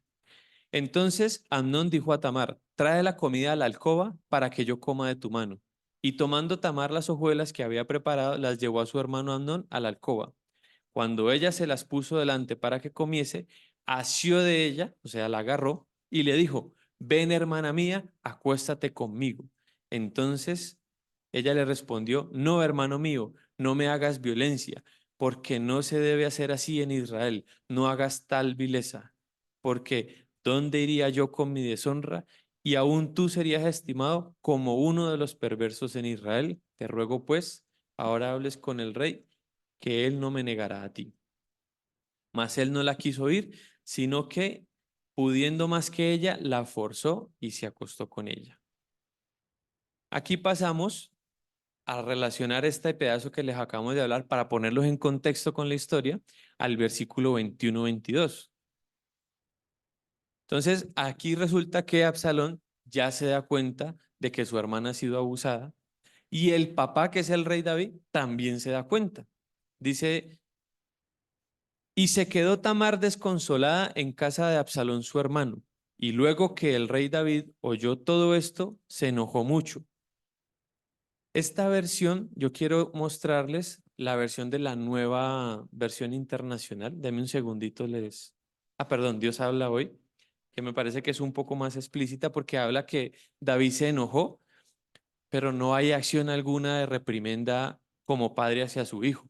Entonces Amnón dijo a Tamar, trae la comida a la alcoba para que yo coma de tu mano. Y tomando Tamar las hojuelas que había preparado, las llevó a su hermano Amnón a la alcoba. Cuando ella se las puso delante para que comiese, asió de ella, o sea, la agarró y le dijo, ven hermana mía, acuéstate conmigo. Entonces ella le respondió, no, hermano mío, no me hagas violencia, porque no se debe hacer así en Israel, no hagas tal vileza, porque ¿dónde iría yo con mi deshonra? Y aún tú serías estimado como uno de los perversos en Israel. Te ruego pues, ahora hables con el rey, que él no me negará a ti. Mas él no la quiso oír, sino que, pudiendo más que ella, la forzó y se acostó con ella. Aquí pasamos a relacionar este pedazo que les acabamos de hablar para ponerlos en contexto con la historia al versículo 21-22. Entonces, aquí resulta que Absalón ya se da cuenta de que su hermana ha sido abusada y el papá, que es el rey David, también se da cuenta. Dice, y se quedó Tamar desconsolada en casa de Absalón su hermano. Y luego que el rey David oyó todo esto, se enojó mucho. Esta versión, yo quiero mostrarles la versión de la nueva versión internacional. Deme un segundito, les... Ah, perdón, Dios habla hoy, que me parece que es un poco más explícita porque habla que David se enojó, pero no hay acción alguna de reprimenda como padre hacia su hijo.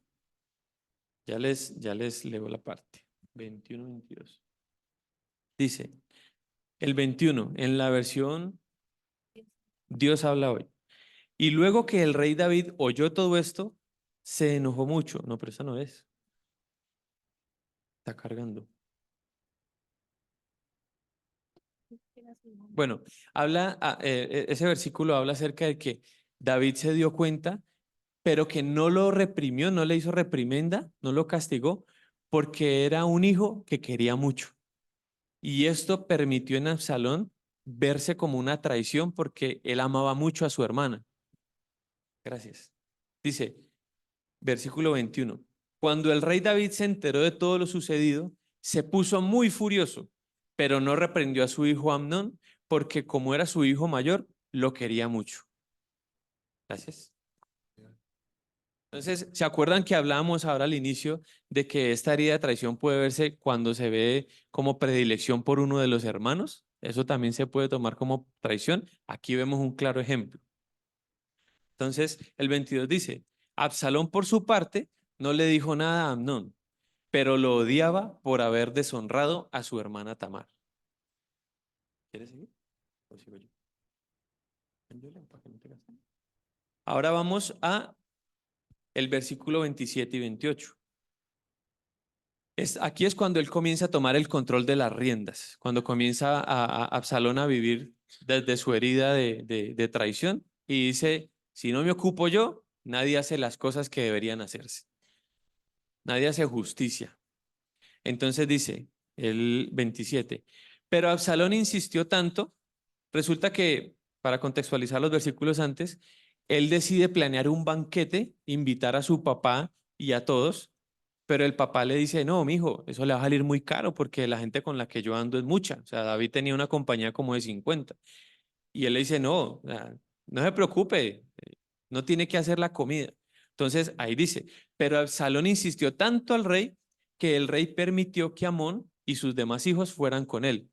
Ya les leo la parte. 21-22. Dice, el 21, en la versión Dios habla hoy. Y luego que el rey David oyó todo esto, se enojó mucho. No, pero esa no es. Está cargando. Bueno, ese versículo habla acerca de que David se dio cuenta, pero que no lo reprimió, no le hizo reprimenda, no lo castigó, porque era un hijo que quería mucho. Y esto permitió en Absalón verse como una traición porque él amaba mucho a su hermana. Gracias. Dice, versículo 21. Cuando el rey David se enteró de todo lo sucedido, se puso muy furioso, pero no reprendió a su hijo Amnón, porque como era su hijo mayor, lo quería mucho. Gracias. Entonces, ¿se acuerdan que hablábamos ahora al inicio de que esta herida de traición puede verse cuando se ve como predilección por uno de los hermanos? Eso también se puede tomar como traición. Aquí vemos un claro ejemplo. Entonces, el 22 dice, Absalón por su parte no le dijo nada a Amnón, pero lo odiaba por haber deshonrado a su hermana Tamar. ¿Quieres seguir? ¿O sigo yo? Ahora vamos a el versículo 27 y 28. Aquí es cuando él comienza a tomar el control de las riendas, cuando comienza a Absalón a vivir desde su herida de traición y dice, si no me ocupo yo, nadie hace las cosas que deberían hacerse. Nadie hace justicia. Entonces dice el 27, pero Absalón insistió tanto, resulta que, para contextualizar los versículos antes, él decide planear un banquete, invitar a su papá y a todos, pero el papá le dice, no, mijo, eso le va a salir muy caro porque la gente con la que yo ando es mucha. O sea, David tenía una compañía como de 50. Y él le dice, no, o sea, no se preocupe, no tiene que hacer la comida. Entonces ahí dice, pero Absalón insistió tanto al rey que el rey permitió que Amón y sus demás hijos fueran con él.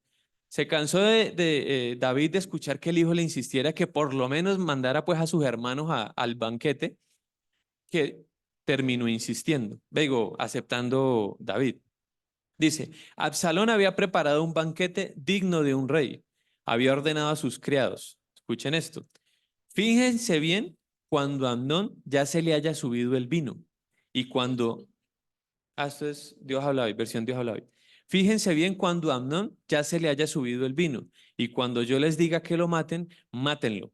Se cansó de David de escuchar que el hijo le insistiera que por lo menos mandara pues a sus hermanos al banquete, que terminó insistiendo, digo, aceptando David. Dice, Absalón había preparado un banquete digno de un rey. Había ordenado a sus criados. Escuchen esto. Fíjense bien cuando a Amnón ya se le haya subido el vino. Y cuando... esto es Dios habla hoy, versión Dios habla hoy. Fíjense bien cuando a Amnón ya se le haya subido el vino. Y cuando yo les diga que lo maten, mátenlo.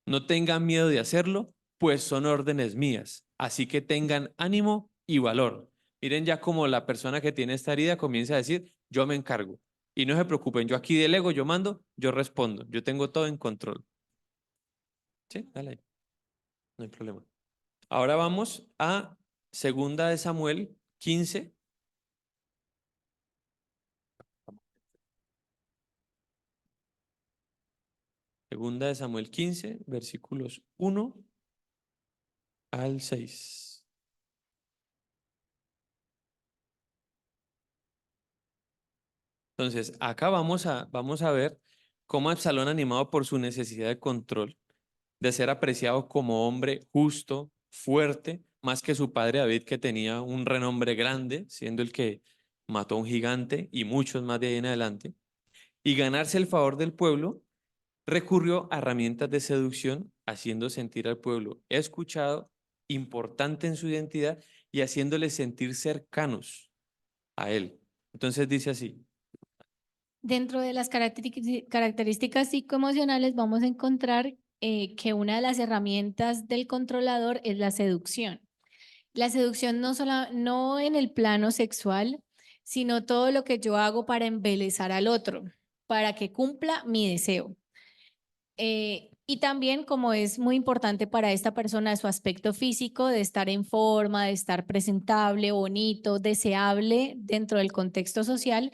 No tengan miedo de hacerlo, pues son órdenes mías. Así que tengan ánimo y valor. Miren ya como la persona que tiene esta herida comienza a decir, yo me encargo. Y no se preocupen, yo aquí delego, yo mando, yo respondo. Yo tengo todo en control. Sí, dale ahí, no hay problema. Ahora vamos a Segunda de Samuel 15. Segunda de Samuel 15, versículos 1 al 6. Entonces, acá vamos a ver cómo Absalón, animado por su necesidad de control, de ser apreciado como hombre justo, fuerte, más que su padre David, que tenía un renombre grande, siendo el que mató a un gigante y muchos más de ahí en adelante, y ganarse el favor del pueblo, recurrió a herramientas de seducción, haciendo sentir al pueblo escuchado, importante en su identidad y haciéndole sentir cercanos a él. Entonces dice así. Dentro de las características psicoemocionales vamos a encontrar que una de las herramientas del controlador es la seducción. La seducción no en el plano sexual, sino todo lo que yo hago para embelezar al otro, para que cumpla mi deseo. Y también como es muy importante para esta persona su aspecto físico, de estar en forma, de estar presentable, bonito, deseable dentro del contexto social,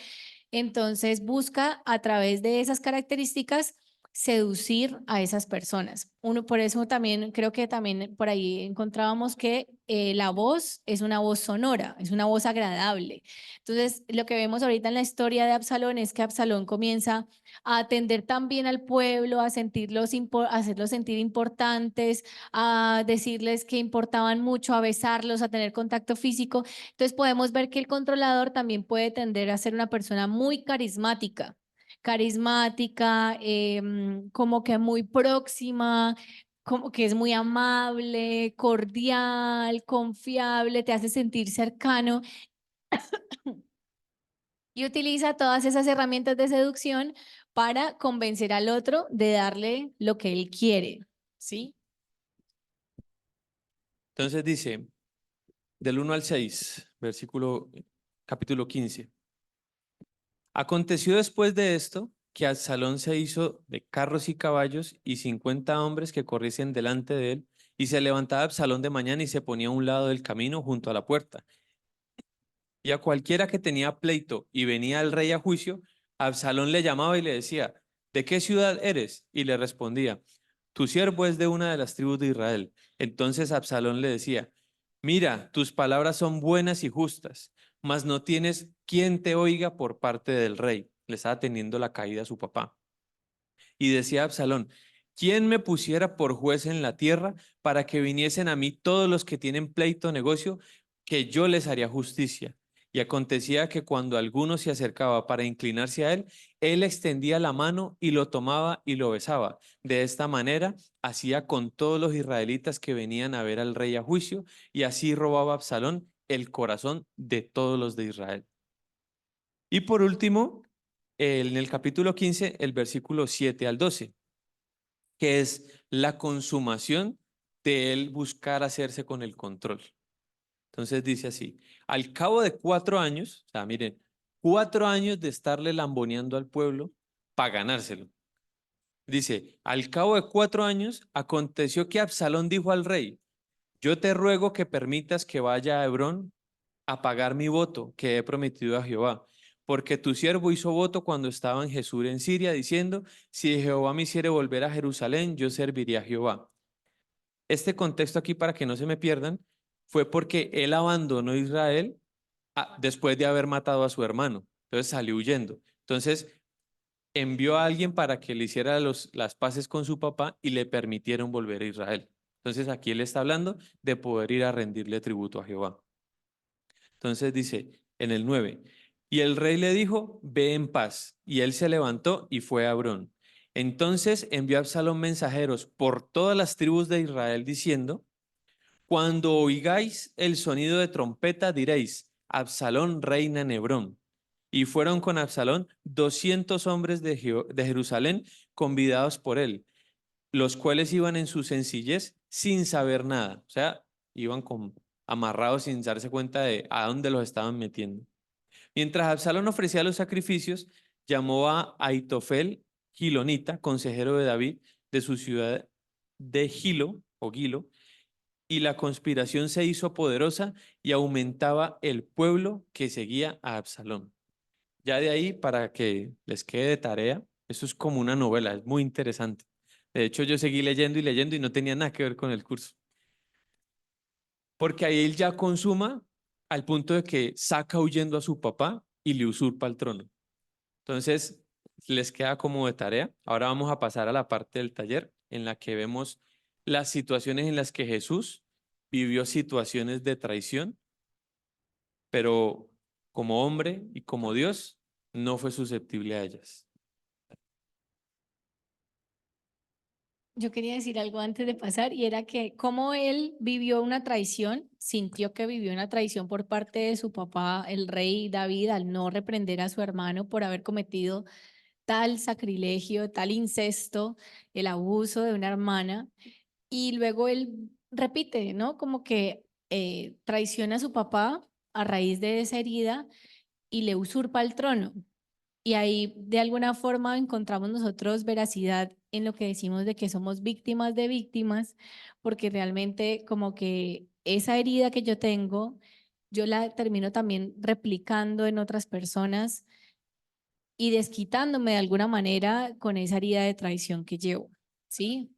entonces busca a través de esas características seducir a esas personas. Uno, por eso también creo que también por ahí encontrábamos que la voz es una voz sonora, es una voz agradable. Entonces, lo que vemos ahorita en la historia de Absalón es que Absalón comienza a atender también al pueblo, a hacerlos sentir importantes, a decirles que importaban mucho, a besarlos, a tener contacto físico. Entonces podemos ver que el controlador también puede tender a ser una persona muy carismática, como que muy próxima, como que es muy amable, cordial, confiable, te hace sentir cercano y utiliza todas esas herramientas de seducción para convencer al otro de darle lo que él quiere, ¿sí? Entonces dice, del 1 al 6, capítulo 15. Aconteció después de esto que Absalón se hizo de carros y caballos y 50 hombres que corriesen delante de él, y se levantaba Absalón de mañana y se ponía a un lado del camino junto a la puerta. Y a cualquiera que tenía pleito y venía el rey a juicio, Absalón le llamaba y le decía, ¿de qué ciudad eres? Y le respondía, tu siervo es de una de las tribus de Israel. Entonces Absalón le decía, mira, tus palabras son buenas y justas, mas no tienes quien te oiga por parte del rey. Le estaba teniendo la caída a su papá. Y decía Absalón, ¿quién me pusiera por juez en la tierra para que viniesen a mí todos los que tienen pleito o negocio, que yo les haría justicia? Y acontecía que cuando alguno se acercaba para inclinarse a él, él extendía la mano y lo tomaba y lo besaba. De esta manera hacía con todos los israelitas que venían a ver al rey a juicio, y así robaba Absalón el corazón de todos los de Israel. Y por último, en el capítulo 15, el versículo 7 al 12, que es la consumación de él buscar hacerse con el control. Entonces dice así, al cabo de 4 años, o sea, miren, 4 años de estarle lamboneando al pueblo para ganárselo. Dice, al cabo de 4 años, aconteció que Absalón dijo al rey, yo te ruego que permitas que vaya a Hebrón a pagar mi voto que he prometido a Jehová, porque tu siervo hizo voto cuando estaba en Jesús en Siria, diciendo, si Jehová me hiciere volver a Jerusalén, yo serviría a Jehová. Este contexto aquí, para que no se me pierdan, fue porque él abandonó Israel después de haber matado a su hermano. Entonces salió huyendo. Entonces envió a alguien para que le hiciera las paces con su papá y le permitieron volver a Israel. Entonces aquí él está hablando de poder ir a rendirle tributo a Jehová. Entonces dice en el 9, y el rey le dijo, ve en paz. Y él se levantó y fue a Hebrón. Entonces envió a Absalón mensajeros por todas las tribus de Israel diciendo, cuando oigáis el sonido de trompeta diréis, Absalón reina en Hebrón. Y fueron con Absalón 200 hombres de Jerusalén convidados por él, los cuales iban en su sencillez sin saber nada. O sea, iban amarrados sin darse cuenta de a dónde los estaban metiendo. Mientras Absalón ofrecía los sacrificios, llamó a Aitofel, Gilonita, consejero de David, de su ciudad de Gilo, o Gilo, y la conspiración se hizo poderosa y aumentaba el pueblo que seguía a Absalón. Ya de ahí, para que les quede de tarea, eso es como una novela, es muy interesante. De hecho, yo seguí leyendo y leyendo y no tenía nada que ver con el curso. porque ahí él ya consuma al punto de que saca huyendo a su papá y le usurpa el trono. Entonces, les queda como de tarea. Ahora vamos a pasar a la parte del taller en la que vemos las situaciones en las que Jesús vivió situaciones de traición, pero como hombre y como Dios no fue susceptible a ellas. Yo quería decir algo antes de pasar y era que como él vivió una traición, sintió que vivió una traición por parte de su papá, el rey David, al no reprender a su hermano por haber cometido tal sacrilegio, tal incesto, el abuso de una hermana. Y luego él repite, ¿no? Como que traiciona a su papá a raíz de esa herida y le usurpa el trono. Y ahí de alguna forma encontramos nosotros veracidad en lo que decimos de que somos víctimas de víctimas, porque realmente como que esa herida que yo tengo, yo la termino también replicando en otras personas y desquitándome de alguna manera con esa herida de traición que llevo, ¿sí?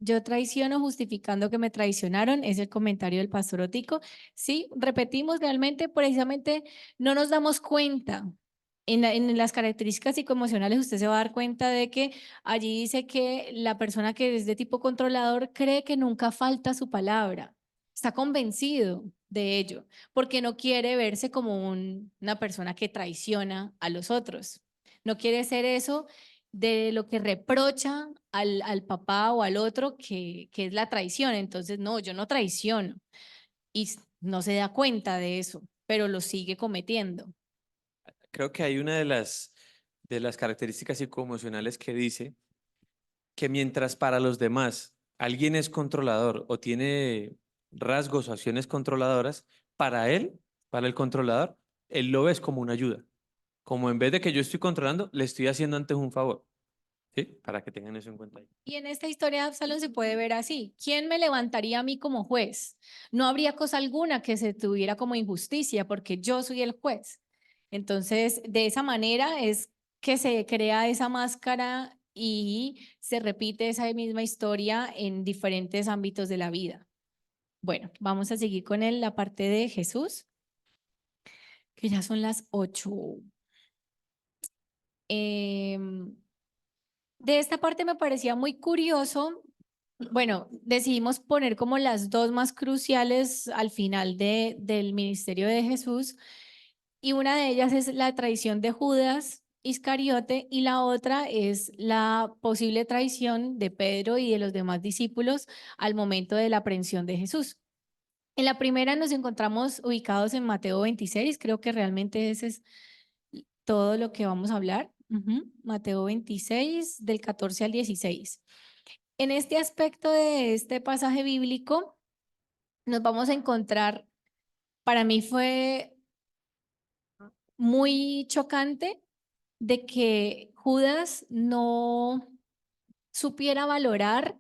Yo traiciono justificando que me traicionaron, es el comentario del pastor Otico. Sí, repetimos realmente, precisamente no nos damos cuenta. En las características psicoemocionales usted se va a dar cuenta de que allí dice que la persona que es de tipo controlador cree que nunca falta su palabra, está convencido de ello, porque no quiere verse como una persona que traiciona a los otros. No quiere ser eso de lo que reprocha al papá o al otro que es la traición. Entonces, no, yo no traiciono y no se da cuenta de eso, pero lo sigue cometiendo. Creo que hay una de las características psicoemocionales que dice que mientras para los demás alguien es controlador o tiene rasgos o acciones controladoras, para él, para el controlador, él lo ves como una ayuda. Como en vez de que yo estoy controlando, le estoy haciendo antes un favor. ¿Sí? Para que tengan eso en cuenta ahí. Y en esta historia de Absalón se puede ver así. ¿Quién me levantaría a mí como juez? No habría cosa alguna que se tuviera como injusticia porque yo soy el juez. Entonces, de esa manera es que se crea esa máscara y se repite esa misma historia en diferentes ámbitos de la vida. Bueno, vamos a seguir con la parte de Jesús, que ya son las 8. De esta parte me parecía muy curioso. Bueno, decidimos poner como las dos más cruciales al final del ministerio de Jesús, y una de ellas es la traición de Judas Iscariote y la otra es la posible traición de Pedro y de los demás discípulos al momento de la aprehensión de Jesús. En la primera nos encontramos ubicados en Mateo 26, creo que realmente ese es todo lo que vamos a hablar. Mateo 26, del 14 al 16. En este aspecto de este pasaje bíblico, nos vamos a encontrar, para mí fue muy chocante de que Judas no supiera valorar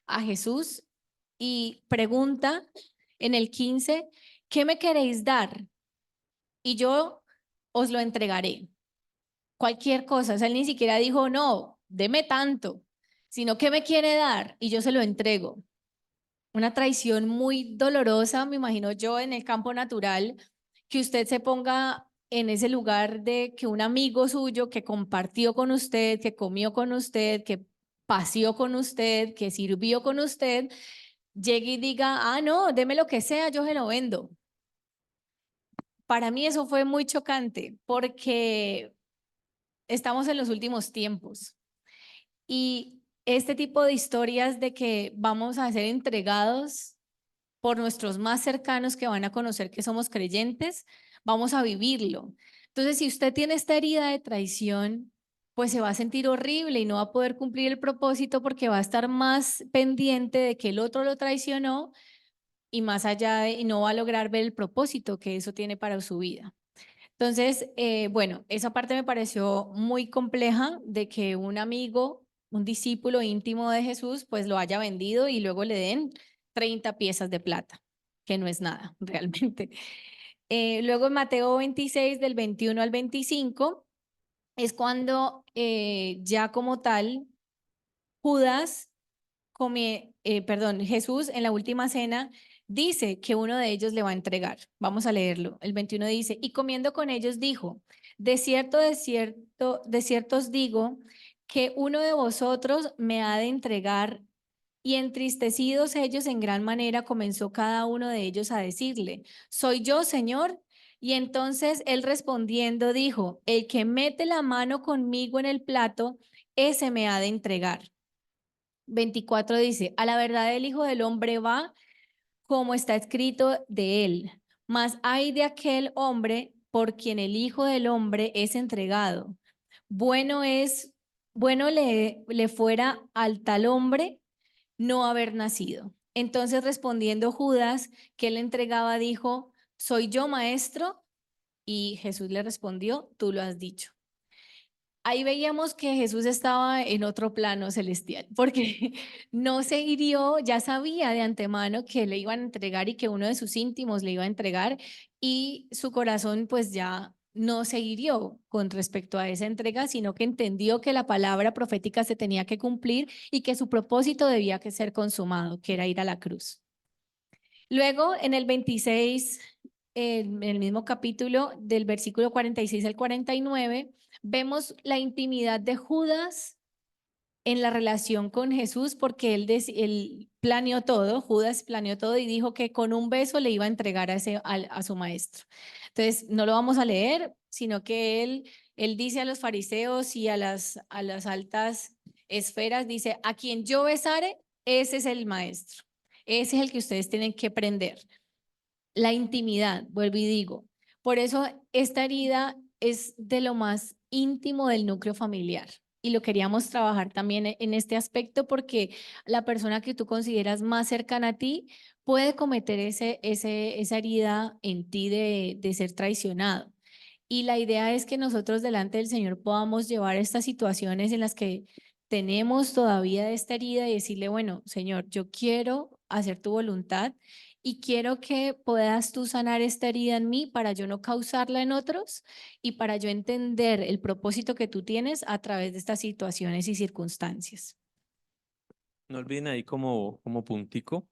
a Jesús y pregunta en el 15, ¿qué me queréis dar? Y yo os lo entregaré. Cualquier cosa, o sea, él ni siquiera dijo, no, deme tanto, sino ¿qué me quiere dar? Y yo se lo entrego. Una traición muy dolorosa, me imagino yo, en el campo natural, que usted se ponga en ese lugar de que un amigo suyo que compartió con usted, que comió con usted, que paseó con usted, que sirvió con usted, llegue y diga, ah, no, deme lo que sea, yo se lo vendo. Para mí eso fue muy chocante porque estamos en los últimos tiempos y este tipo de historias de que vamos a ser entregados por nuestros más cercanos que van a conocer que somos creyentes, vamos a vivirlo. Entonces, si usted tiene esta herida de traición, pues se va a sentir horrible y no va a poder cumplir el propósito porque va a estar más pendiente de que el otro lo traicionó y más allá y no va a lograr ver el propósito que eso tiene para su vida. Entonces, bueno, esa parte me pareció muy compleja de que un amigo, un discípulo íntimo de Jesús, pues lo haya vendido y luego le den 30 piezas de plata, que no es nada realmente. Luego en Mateo 26, del 21 al 25, es cuando ya como tal Jesús en la última cena dice que uno de ellos le va a entregar. Vamos a leerlo. El 21 dice, y comiendo con ellos dijo, de cierto, de cierto os digo que uno de vosotros me ha de entregar. Y entristecidos ellos en gran manera, comenzó cada uno de ellos a decirle, ¿soy yo, Señor? Y entonces él respondiendo dijo, el que mete la mano conmigo en el plato, ese me ha de entregar. 24 dice, a la verdad el Hijo del Hombre va como está escrito de él, mas hay de aquel hombre por quien el Hijo del Hombre es entregado. Bueno le fuera al tal hombre no haber nacido. Entonces respondiendo Judas, que él entregaba, dijo, ¿soy yo, maestro? Y Jesús le respondió, tú lo has dicho. Ahí veíamos que Jesús estaba en otro plano celestial, porque no se hirió, ya sabía de antemano que le iban a entregar y que uno de sus íntimos le iba a entregar, y su corazón pues ya no se hirió con respecto a esa entrega, sino que entendió que la palabra profética se tenía que cumplir y que su propósito debía que ser consumado, que era ir a la cruz. Luego, en el 26, en el mismo capítulo, del versículo 46 al 49, vemos la intimidad de Judas en la relación con Jesús, porque él planeó todo, Judas planeó todo y dijo que con un beso le iba a entregar a su maestro. Entonces, no lo vamos a leer, sino que él dice a los fariseos y a las altas esferas, dice, a quien yo besare, ese es el maestro, ese es el que ustedes tienen que prender. La intimidad, vuelvo y digo. Por eso esta herida es de lo más íntimo del núcleo familiar. Y lo queríamos trabajar también en este aspecto porque la persona que tú consideras más cercana a ti puede cometer esa herida en ti de ser traicionado. Y la idea es que nosotros delante del Señor podamos llevar estas situaciones en las que tenemos todavía esta herida y decirle, bueno, Señor, yo quiero hacer tu voluntad y quiero que puedas tú sanar esta herida en mí para yo no causarla en otros y para yo entender el propósito que tú tienes a través de estas situaciones y circunstancias. No olviden ahí como puntico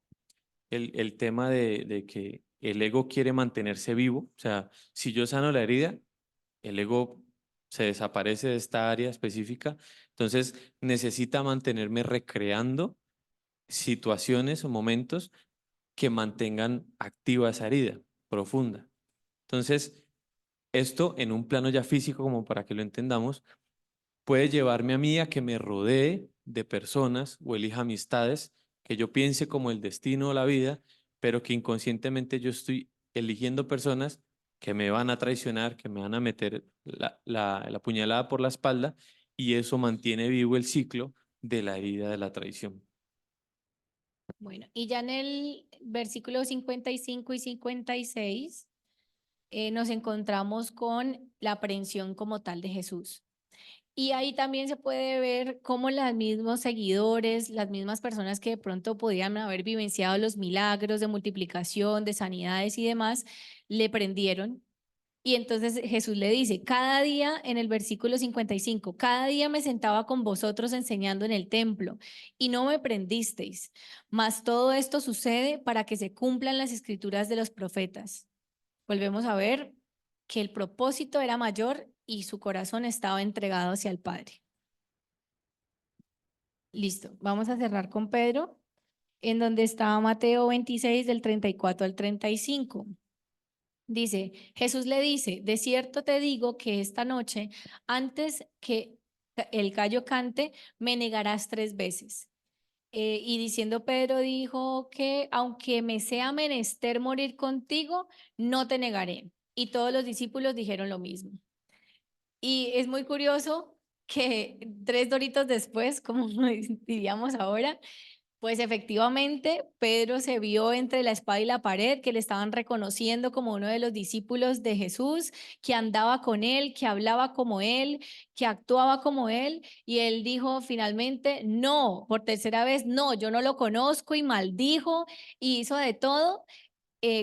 el tema de que el ego quiere mantenerse vivo. O sea, si yo sano la herida, el ego se desaparece de esta área específica. Entonces necesita mantenerme recreando situaciones o momentos que mantengan activa esa herida profunda. Entonces, esto en un plano ya físico, como para que lo entendamos, puede llevarme a mí a que me rodee de personas o elija amistades que yo piense como el destino o la vida, pero que inconscientemente yo estoy eligiendo personas que me van a traicionar, que me van a meter la puñalada por la espalda, y eso mantiene vivo el ciclo de la herida de la traición. Bueno, y ya en el versículo 55 y 56 nos encontramos con la aprehensión como tal de Jesús. Y ahí también se puede ver cómo los mismos seguidores, las mismas personas que de pronto podían haber vivenciado los milagros de multiplicación, de sanidades y demás, le prendieron. Y entonces Jesús le dice, cada día, en el versículo 55, cada día me sentaba con vosotros enseñando en el templo y no me prendisteis, mas todo esto sucede para que se cumplan las escrituras de los profetas. Volvemos a ver que el propósito era mayor y su corazón estaba entregado hacia el Padre. Listo, vamos a cerrar con Pedro, en donde estaba Mateo 26 del 34 al 35. Dice, Jesús le dice, de cierto te digo que esta noche, antes que el gallo cante, me negarás 3 veces. Y diciendo Pedro dijo que aunque me sea menester morir contigo, no te negaré. Y todos los discípulos dijeron lo mismo. Y es muy curioso que 3 doritos después, como diríamos ahora, pues efectivamente Pedro se vio entre la espada y la pared, que le estaban reconociendo como uno de los discípulos de Jesús, que andaba con él, que hablaba como él, que actuaba como él, y él dijo finalmente, no, por tercera vez, no, yo no lo conozco, y maldijo y hizo de todo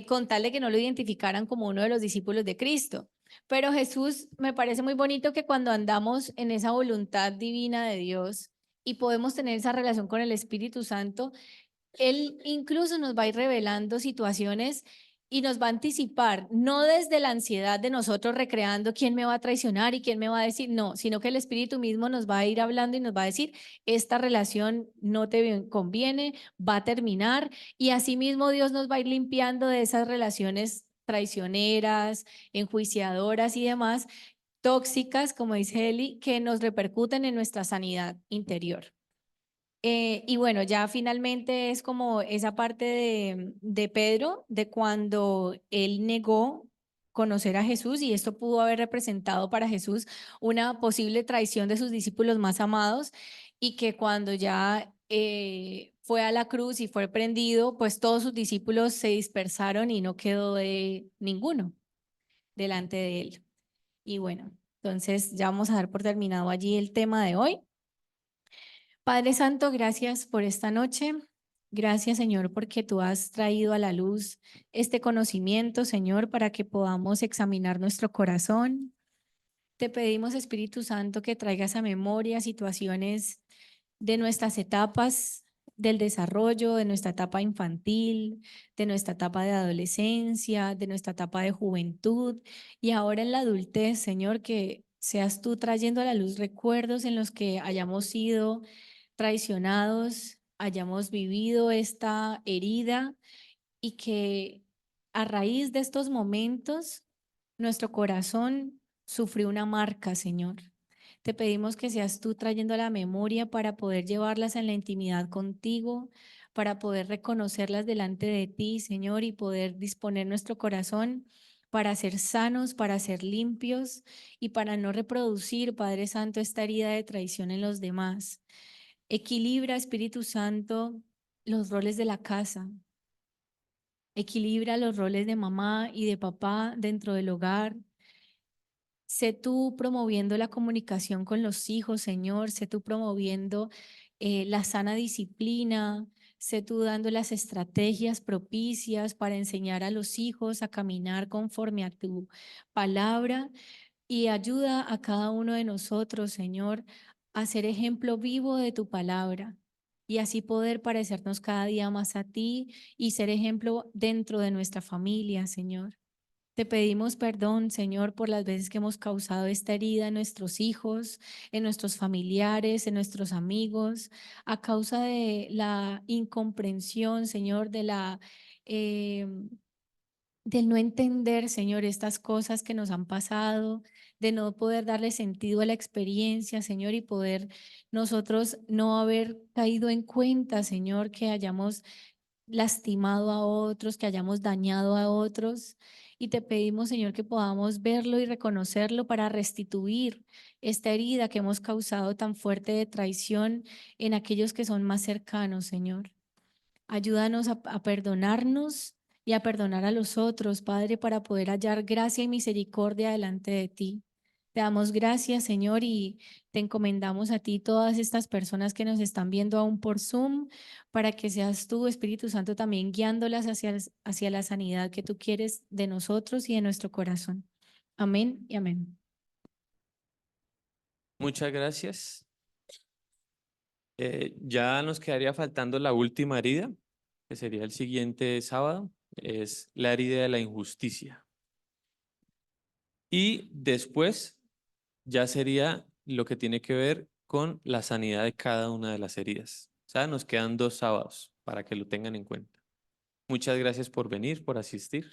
con tal de que no lo identificaran como uno de los discípulos de Cristo. Pero Jesús, me parece muy bonito que cuando andamos en esa voluntad divina de Dios y podemos tener esa relación con el Espíritu Santo, Él incluso nos va a ir revelando situaciones y nos va a anticipar, no desde la ansiedad de nosotros recreando quién me va a traicionar y quién me va a decir, no, sino que el Espíritu mismo nos va a ir hablando y nos va a decir, esta relación no te conviene, va a terminar, y asimismo Dios nos va a ir limpiando de esas relaciones traicioneras, enjuiciadoras y demás, tóxicas, como dice Eli, que nos repercuten en nuestra sanidad interior. Y bueno, ya finalmente es como esa parte de Pedro, de cuando él negó conocer a Jesús, y esto pudo haber representado para Jesús una posible traición de sus discípulos más amados, y que cuando ya fue a la cruz y fue prendido, pues todos sus discípulos se dispersaron y no quedó de ninguno delante de él. Y bueno, entonces ya vamos a dar por terminado allí el tema de hoy. Padre Santo, gracias por esta noche. Gracias, Señor, porque tú has traído a la luz este conocimiento, Señor, para que podamos examinar nuestro corazón. Te pedimos, Espíritu Santo, que traigas a memoria situaciones de nuestras etapas del desarrollo, de nuestra etapa infantil, de nuestra etapa de adolescencia, de nuestra etapa de juventud y ahora en la adultez, Señor, que seas tú trayendo a la luz recuerdos en los que hayamos sido traicionados, hayamos vivido esta herida y que a raíz de estos momentos nuestro corazón sufrió una marca, Señor. Te pedimos que seas tú trayendo a la memoria para poder llevarlas en la intimidad contigo, para poder reconocerlas delante de ti, Señor, y poder disponer nuestro corazón para ser sanos, para ser limpios y para no reproducir, Padre Santo, esta herida de traición en los demás. Equilibra, Espíritu Santo, los roles de la casa. Equilibra los roles de mamá y de papá dentro del hogar. Sé tú promoviendo la comunicación con los hijos, Señor. Sé tú promoviendo la sana disciplina. Sé tú dando las estrategias propicias para enseñar a los hijos a caminar conforme a tu palabra. Y ayuda a cada uno de nosotros, Señor, a ser ejemplo vivo de tu palabra y así poder parecernos cada día más a ti y ser ejemplo dentro de nuestra familia, Señor. Te pedimos perdón, Señor, por las veces que hemos causado esta herida en nuestros hijos, en nuestros familiares, en nuestros amigos, a causa de la incomprensión, Señor, eh, del no entender, Señor, estas cosas que nos han pasado, de no poder darle sentido a la experiencia, Señor, y poder nosotros no haber caído en cuenta, Señor, que hayamos lastimado a otros, que hayamos dañado a otros. Y te pedimos, Señor, que podamos verlo y reconocerlo para restituir esta herida que hemos causado tan fuerte de traición en aquellos que son más cercanos, Señor. Ayúdanos a perdonarnos y a perdonar a los otros, Padre, para poder hallar gracia y misericordia delante de ti. Te damos gracias, Señor, y te encomendamos a ti todas estas personas que nos están viendo aún por Zoom, para que seas tú, Espíritu Santo, también guiándolas hacia la sanidad que tú quieres de nosotros y de nuestro corazón. Amén y amén. Muchas gracias. Ya nos quedaría faltando la última herida, que sería el siguiente sábado, es la herida de la injusticia. Y después ya sería lo que tiene que ver con la sanidad de cada una de las heridas. O sea, nos quedan 2 sábados para que lo tengan en cuenta. Muchas gracias por venir, por asistir.